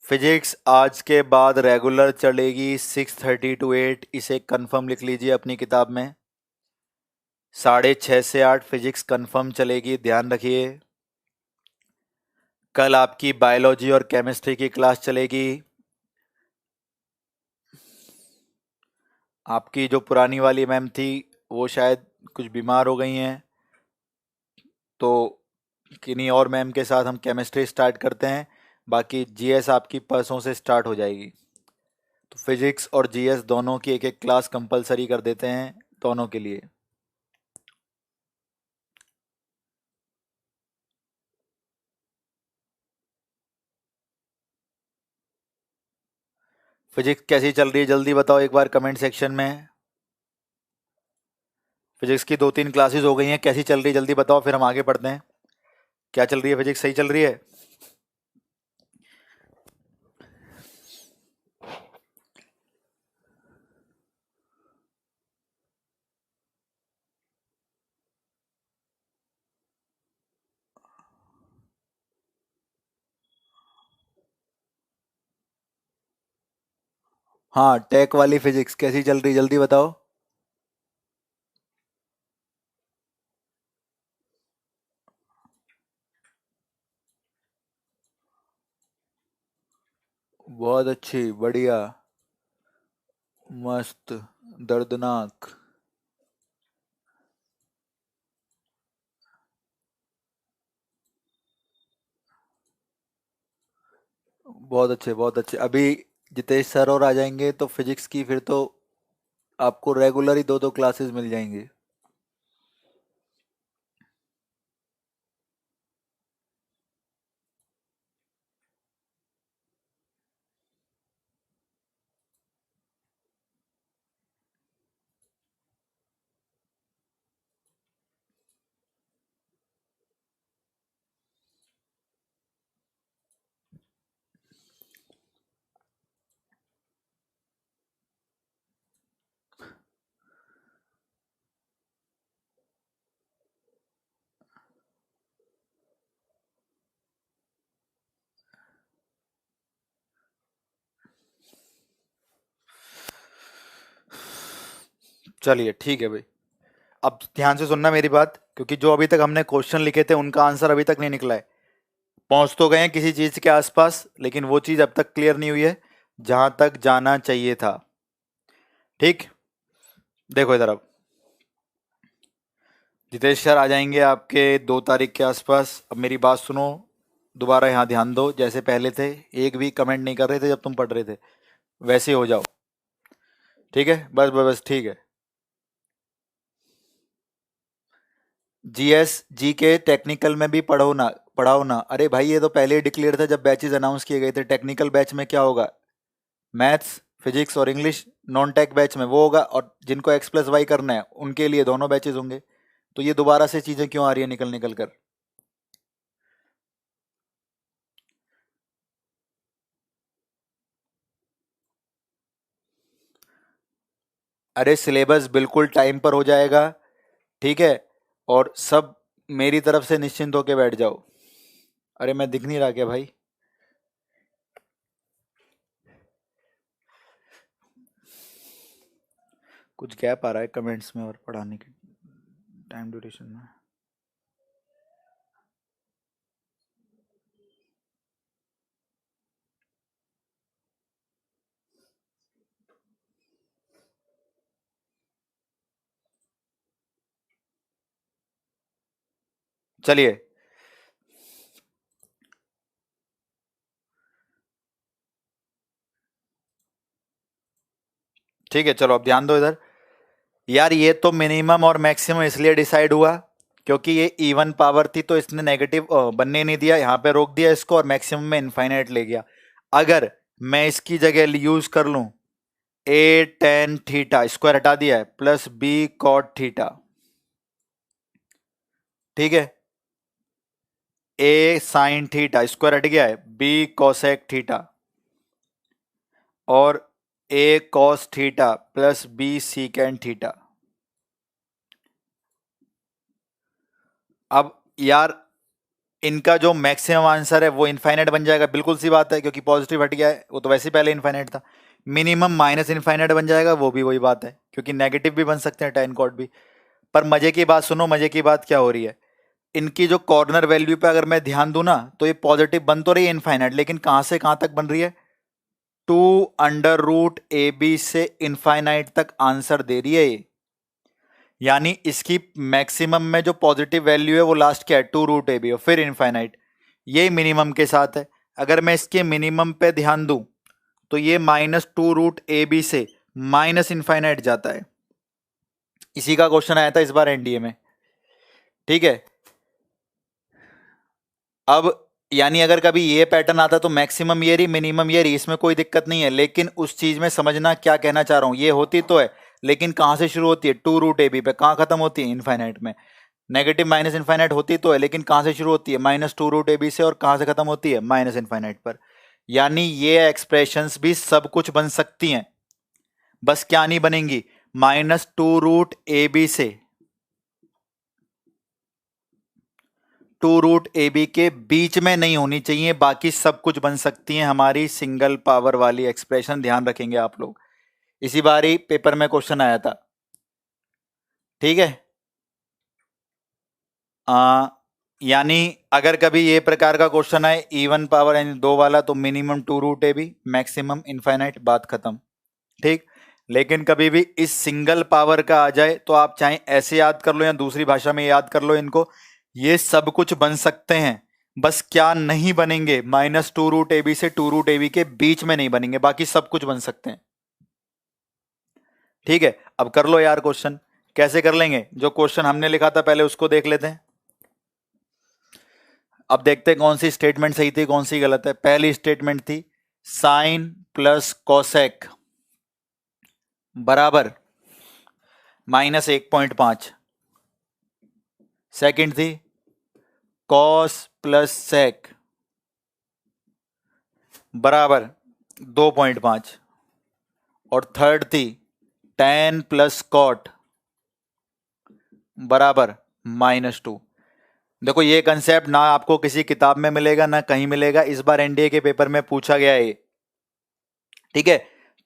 फिजिक्स आज के बाद रेगुलर चलेगी 6:30 to 8, इसे कंफर्म लिख लीजिए अपनी किताब में। 6:30 से 8 फिजिक्स कंफर्म चलेगी, ध्यान रखिए। कल आपकी बायोलॉजी और केमिस्ट्री की क्लास चलेगी। आपकी जो पुरानी वाली मैम थी वो शायद कुछ बीमार हो गई हैं, तो किन्हीं और मैम के साथ हम केमिस्ट्री स्टार्ट करते हैं। बाकी जीएस आपकी परसों से स्टार्ट हो जाएगी। तो फिजिक्स और जीएस दोनों की एक एक क्लास कंपलसरी कर देते हैं दोनों के लिए। फिजिक्स कैसी चल रही है जल्दी बताओ एक बार कमेंट सेक्शन में। फिजिक्स की 2-3 क्लासेस हो गई हैं, कैसी चल रही है जल्दी बताओ, फिर हम आगे पढ़ते हैं। क्या चल रही है? फिजिक्स सही चल रही है? हाँ, टेक वाली फिजिक्स कैसी चल रही है जल्दी बताओ। बहुत अच्छी, बढ़िया, मस्त, दर्दनाक। बहुत अच्छे, बहुत अच्छे। अभी जितेश सर और आ जाएंगे तो फिजिक्स की फिर तो आपको रेगुलर ही 2-2 क्लासेस मिल जाएंगी। चलिए ठीक है भाई, अब ध्यान से सुनना मेरी बात, क्योंकि जो अभी तक हमने क्वेश्चन लिखे थे उनका आंसर अभी तक नहीं निकला है। पहुंच तो गए हैं किसी चीज के आसपास, लेकिन वो चीज अब तक क्लियर नहीं हुई है जहां तक जाना चाहिए था। ठीक, देखो इधर अब जितेश सर आ जाएंगे आपके 2 तारीख के आसपास। अब मेरी बात सुनो, दोबारा यहाँ ध्यान दो, जैसे पहले थे, एक भी कमेंट नहीं कर रहे थे जब तुम पढ़ रहे थे, वैसे हो जाओ। ठीक है, बस बस बस, ठीक है। जीएस जी के टेक्निकल में भी पढ़ाओ ना। अरे भाई ये तो पहले ही डिक्लेयर था जब बैचेस अनाउंस किए गए थे। टेक्निकल बैच में क्या होगा? मैथ्स, फिजिक्स और इंग्लिश। नॉन टेक बैच में वो होगा, और जिनको एक्स प्लस वाई करना है उनके लिए दोनों बैचेस होंगे। तो ये दोबारा से चीजें क्यों आ रही है निकल निकल कर? अरे सिलेबस बिल्कुल टाइम पर हो जाएगा, ठीक है। और सब मेरी तरफ से निश्चिंत होके बैठ जाओ। अरे मैं दिख नहीं रहा क्या भाई? कुछ गैप आ रहा है कमेंट्स में और पढ़ाने के टाइम ड्यूरेशन में। चलिए, ठीक है, चलो अब ध्यान दो इधर। यार ये तो मिनिमम और मैक्सिमम इसलिए डिसाइड हुआ क्योंकि ये इवन पावर थी, तो इसने नेगेटिव बनने नहीं दिया, यहाँ पे रोक दिया इसको, और मैक्सिमम में इनफाइनाइट ले गया। अगर मैं इसकी जगह यूज कर लूं ए टेन थीटा, स्क्वायर हटा दिया है, प्लस बी कॉट थीटा, ठीक है। ए साइन थीटा, स्क्वायर हट गया है, बी कोसेक थीटा, और A cos theta plus B secant theta. अब यार इनका जो मैक्सिमम आंसर है वो इनफाइनाइट बन जाएगा, बिल्कुल सी बात है, क्योंकि पॉजिटिव हट गया है, वो तो वैसे ही पहले इनफाइनाइट था। मिनिमम माइनस इनफाइनाइट बन जाएगा, वो भी वही बात है, क्योंकि नेगेटिव भी बन सकते हैं टेन कॉट भी। पर मजे की बात सुनो, मजे की बात क्या हो रही है, इनकी जो कॉर्नर वैल्यू पे अगर मैं ध्यान दूं ना, तो ये पॉजिटिव बन तो रही है इनफाइनाइट, लेकिन कहां से कहां तक बन रही है? Two under root A B से इनफाइनाइट तक आंसर दे रही है ये। यानी इसकी मैक्सिमम में जो पॉजिटिव वैल्यू है वो लास्ट क्या है? टू रूट ए बी, और फिर इनफाइनाइट। ये मिनिमम के साथ है। अगर मैं इसके मिनिमम पे ध्यान दूं तो ये minus two root A B से माइनस इनफाइनाइट जाता है। इसी का क्वेश्चन आया था इस बार एनडीए में, ठीक है। अब यानी अगर कभी ये पैटर्न आता तो मैक्सिमम ये रही, मिनिमम ये रही, इसमें कोई दिक्कत नहीं है, लेकिन उस चीज में समझना क्या कहना चाह रहा हूं, ये होती तो है, लेकिन कहां से शुरू होती है? टू रूट ए बी पे। कहां खत्म होती है? इनफाइनाइट में। नेगेटिव माइनस इनफाइनाइट होती तो है, लेकिन कहां से शुरू होती है? Minus two root A B से, और कहां से खत्म होती है? माइनस इनफाइनाइट पर। यानी ये एक्सप्रेशंस भी सब कुछ बन सकती हैं, बस क्या नहीं बनेंगी? Minus two root A B से टू रूट ए बी के बीच में नहीं होनी चाहिए, बाकी सब कुछ बन सकती हैं हमारी सिंगल पावर वाली एक्सप्रेशन। ध्यान रखेंगे आप लोग, इसी बार ही पेपर में क्वेश्चन आया था, ठीक है। आ, यानी अगर कभी ये प्रकार का क्वेश्चन आए इवन पावर यानी दो वाला, तो minimum two root A B, maximum infinite, बात खत्म, ठीक। लेकिन कभी भी इस सिंगल पावर का आ जाए तो आप चाहे ऐसे याद कर लो या दूसरी भाषा में याद कर लो इनको, ये सब कुछ बन सकते हैं। बस क्या नहीं बनेंगे? Minus two root A B से टू रूट ए बी के बीच में नहीं बनेंगे, बाकी सब कुछ बन सकते हैं, ठीक है। अब कर लो यार क्वेश्चन। कैसे कर लेंगे? जो क्वेश्चन हमने लिखा था पहले उसको देख लेते हैं। अब देखते हैं कौन सी स्टेटमेंट सही थी कौन सी गलत है। पहली स्टेटमेंट थी साइन प्लस कोसेक बराबर माइनस 1.5। सेकंड थी कॉस प्लस सेक बराबर 2.5। और थर्ड थी टेन प्लस कॉट बराबर -2। देखो ये कंसेप्ट ना आपको किसी किताब में मिलेगा ना कहीं मिलेगा, इस बार एनडीए के पेपर में पूछा गया है, ठीक है।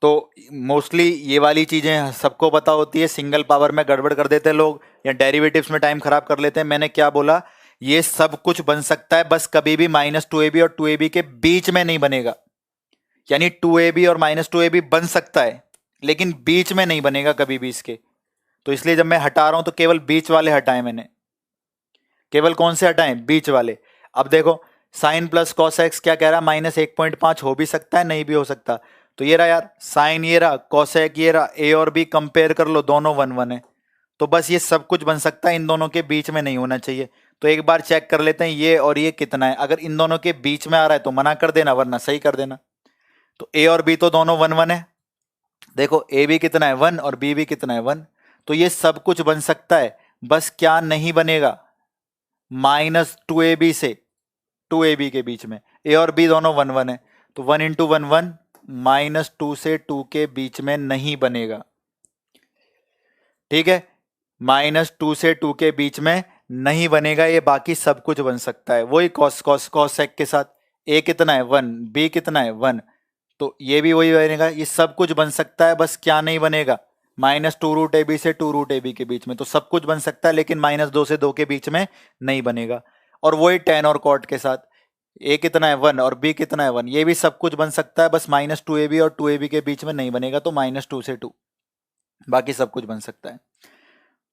तो मोस्टली ये वाली चीजें सबको पता होती है, सिंगल पावर में गड़बड़ कर देते हैं लोग, या डेरिवेटिव्स में टाइम खराब कर लेते हैं। मैंने क्या बोला? ये सब कुछ बन सकता है, बस कभी भी माइनस टू ए बी और टू ए बी के बीच में नहीं बनेगा। यानी टू ए बी और माइनस टू ए बी बन सकता है, लेकिन बीच में नहीं बनेगा कभी भी इसके। तो इसलिए जब मैं हटा रहा हूं तो केवल बीच वाले हटाए मैंने। केवल कौन से हटाएं? बीच वाले। अब देखो साइन प्लस कॉस एक्स क्या कह रहा है, -1.5 हो भी सकता है, नहीं भी हो सकता। तो ये रहा यार साइन, ये रहा कॉसेक, ये रहा, ए और बी कंपेयर कर लो, दोनों 1 1 है। तो बस ये सब कुछ बन सकता है, इन दोनों के बीच में नहीं होना चाहिए। तो एक बार चेक कर लेते हैं ये और ये कितना है। अगर इन दोनों के बीच में आ रहा है तो मना कर देना, वरना सही कर देना। तो ए और बी तो दोनों 1 1 है। देखो ए भी कितना है 1 और बी भी कितना है 1। तो ये सब कुछ बन सकता है, बस क्या नहीं बनेगा, -2ab से 2ab के बीच में। ए और बी दोनों 1 1 है, तो 1 × 1 1, -2 से 2 के बीच में नहीं बनेगा। ठीक है, -2 से 2 के बीच में नहीं बनेगा, ये बाकी सब कुछ बन सकता है। वही कॉस कॉस कॉस सेक के साथ, ए कितना है 1, बी कितना है 1, तो ये भी वही बनेगा। ये सब कुछ बन सकता है, बस क्या नहीं बनेगा, -2√ab से 2√ab के बीच में। तो सब कुछ बन सकता है, लेकिन -2 से 2 के बीच में नहीं बनेगा। और वही tan और cot के साथ, ए कितना है 1 और बी कितना है 1, ये भी सब कुछ बन सकता है, बस -2ab और 2ab के बीच में नहीं बनेगा, तो -2 से 2, बाकी सब कुछ बन सकता है।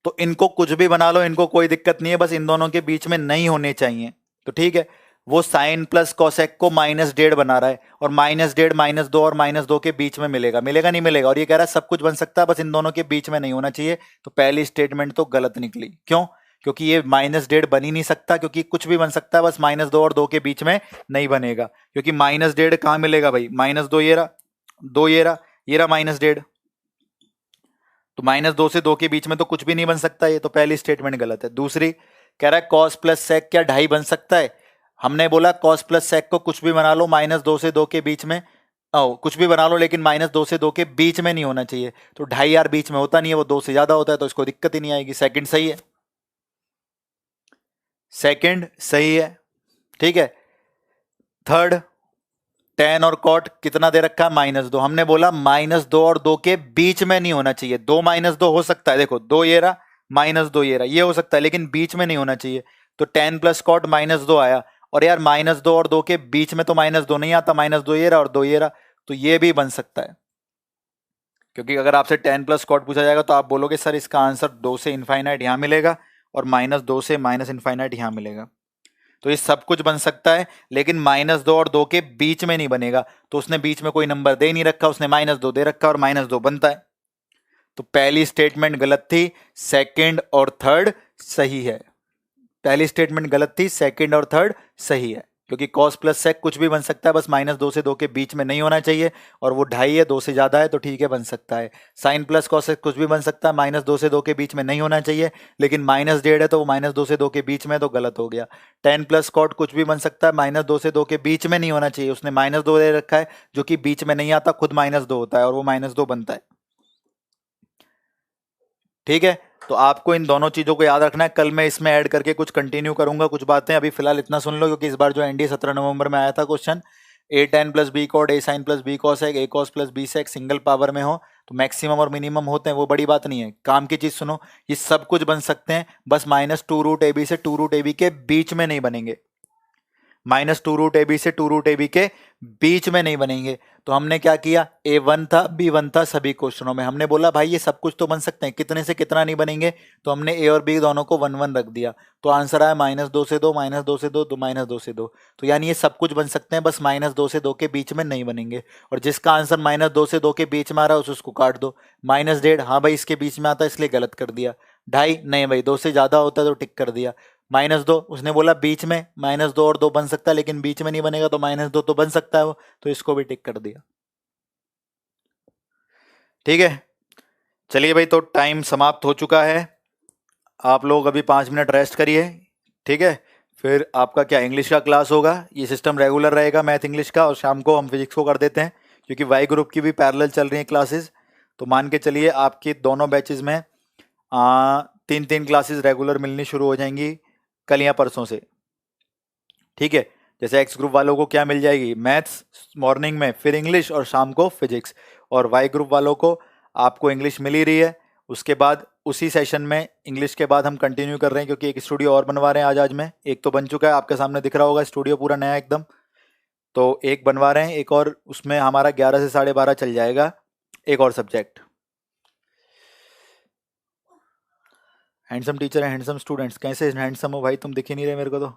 तो इनको कुछ भी बना लो, इनको कोई दिक्कत नहीं है, बस इन दोनों के बीच में नहीं होने चाहिए। तो ठीक है, वो साइन प्लस कोसेक को -1.5 बना रहा है, और -1.5 -2 और -2 के बीच में मिलेगा, मिलेगा नहीं मिलेगा। और ये कह रहा है सब कुछ बन सकता है, बस इन दोनों के बीच में नहीं होना चाहिए। तो पहली स्टेटमेंट तो गलत निकली। क्यों? क्योंकि ये -1.5 बन ही नहीं सकता, क्योंकि कुछ भी बन सकता है, बस -2 और 2 के बीच में नहीं बनेगा। क्योंकि -1.5 कहां मिलेगा भाई, -2 ये रहा, 2 ये रहा, ये रहा -1.5, तो -2 से 2 के बीच में तो कुछ भी नहीं बन सकता। ये तो पहली स्टेटमेंट गलत है। दूसरी कह रहा है कॉस प्लस सेक क्या 2.5 बन सकता है। हमने बोला कॉस प्लस सेक को कुछ भी बना लो, -2 से 2 के बीच में, कुछ भी बना लो, लेकिन -2 से 2 के बीच में नहीं होना चाहिए। तो 2.5 यार बीच में होता नहीं है, वो 2 से ज्यादा होता है, तो इसको दिक्कत ही नहीं आएगी। सेकंड सही है, सेकंड सही है। ठीक है, थर्ड tan और cot कितना दे रखा है, -2। हमने बोला -2 और 2 के बीच में नहीं होना चाहिए। 2 -2 हो सकता है, देखो 2 ये रहा, -2 ये रहा, ये हो सकता है, लेकिन बीच में नहीं होना चाहिए। तो tan प्लस cot -2 आया, और यार -2 और 2 के बीच में तो -2 नहीं आता, -2 ये रहा और 2 ये रहा, तो ये भी बन सकता है। क्योंकि अगर आपसे tan प्लस cot पूछा जाएगा तो आप बोलोगे सर इसका आंसर 2 से इनफाइनाइट यहां मिलेगा, और -2 से -इनफाइनाइट यहां मिलेगा। तो ये सब कुछ बन सकता है, लेकिन -2 और 2 के बीच में नहीं बनेगा। तो उसने बीच में कोई नंबर दे नहीं रखा, उसने -2 दे रखा, और -2 बनता है। तो पहली स्टेटमेंट गलत थी, सेकंड और थर्ड सही है। पहली स्टेटमेंट गलत थी, सेकंड और थर्ड सही है। क्योंकि कॉस प्लस सेक कुछ भी बन सकता है, बस -2 से 2 के बीच में नहीं होना चाहिए। और वो 2.5 है, 2 से ज्यादा है, तो ठीक है बन सकता है। साइन प्लस कॉसेक कुछ भी बन सकता है, -2 से 2 के बीच में नहीं होना चाहिए, लेकिन -1.5 है, तो वो -2 से 2 के बीच में, तो गलत हो गया। tan प्लस कॉट कुछ भी बन सकता है, -2 से 2 के बीच में नहीं होना चाहिए, उसने -2 दे रखा है, जो कि बीच में नहीं आता, खुद -2 होता है, और वो -2 बनता है। ठीक है, तो आपको इन दोनों चीजों को याद रखना है। कल मैं इसमें ऐड करके कुछ कंटिन्यू करूंगा कुछ बातें, अभी फिलहाल इतना सुन लो, क्योंकि इस बार जो एनडीए 17 नवंबर में आया था क्वेश्चन, ए tan प्लस बी कॉट, ए साइन प्लस बी कॉसेक, ए कॉस प्लस बी सेक सिंगल पावर में हो, तो मैक्सिमम और मिनिमम होते हैं, वो बड़ी बात नहीं है। काम की चीज सुनो, ये सब कुछ बन सकते हैं, बस -2√ab से 2√ab के बीच में नहीं बनेंगे। -2√ab से 2√ab के बीच में नहीं बनेंगे। तो हमने क्या किया, A1 था, B1 था, सभी क्वेश्चनों में हमने बोला भाई ये सब कुछ तो बन सकते हैं, कितने से कितना नहीं बनेंगे, तो हमने A और B दोनों को 1 1 रख दिया। तो आंसर आया -2 से 2, -2 से 2, तो -2 से 2। तो यानी ये सब कुछ बन सकते हैं, बस -2 से 2 के बीच में नहीं बनेंगे। और जिसका आंसर -2 से 2 के बीच में आ रहा है उसको काट दो। -1.5, हाँ भाई इसके बीच में आता है इसलिए गलत कर दिया। 2.5 नहीं भाई 2 से ज्यादा होता है तो टिक कर दिया। -2 उसने बोला बीच में, -2 और 2 बन सकता है, लेकिन बीच में नहीं बनेगा, तो -2 तो बन सकता है वो, तो इसको भी टिक कर दिया। ठीक है, चलिए भाई, तो टाइम समाप्त हो चुका है। आप लोग अभी 5 मिनट रेस्ट करिए। ठीक है, फिर आपका क्या इंग्लिश का क्लास होगा, ये सिस्टम रेगुलर रहेगा मैथ इंग्लिश का, और शाम को हम फिजिक्स को कर देते हैं, क्योंकि वाई ग्रुप की भी पैरेलल चल रही हैं क्लासेस। तो मान के चलिए आपकी दोनों बैचेज में 3 क्लासेस रेगुलर मिलनी शुरू हो जाएंगी कल या परसों से। ठीक है, जैसे एक्स ग्रुप वालों को क्या मिल जाएगी, मैथ्स मॉर्निंग में, फिर इंग्लिश, और शाम को फिजिक्स। और वाई ग्रुप वालों को आपको इंग्लिश मिल ही रही है, उसके बाद उसी सेशन में इंग्लिश के बाद हम कंटिन्यू कर रहे हैं, क्योंकि एक स्टूडियो और बनवा रहे हैं आज में। एक तो बन चुका है, आपके सामने दिख रहा होगा स्टूडियो पूरा नया एकदम। तो एक बनवा रहे हैं, एक और, उसमें हमारा 11 से 12:30 चल जाएगा एक और सब्जेक्ट। हैंडसम टीचर है, हैंडसम स्टूडेंट्स, कैसे हैंडसम हो भाई, तुम दिख ही नहीं रहे मेरे को तो।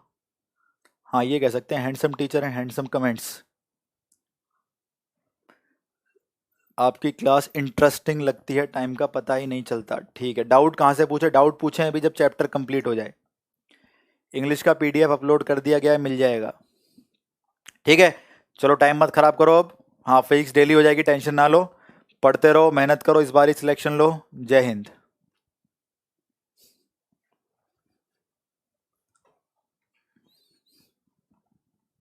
हाँ ये कह सकते हैं, handsome teacher and handsome comments. आपकी क्लास इंटरेस्टिंग लगती है, टाइम का पता ही नहीं चलता। ठीक है, डाउट कहाँ से पूछे? डाउट पूछे अभी जब चैप्टर कंप्लीट हो जाए। इंग्लिश का पीडीएफ अपलोड कर दिया गया है, मिल जाएगा। ठीक है, चलो टाइम मत खराब करो अब। हाँ फिजिक्स डेली हो जाएगी, टेंशन ना लो, पढ़ते रहो, मेहनत करो, इस बार ही सिलेक्शन लो। जय हिंद।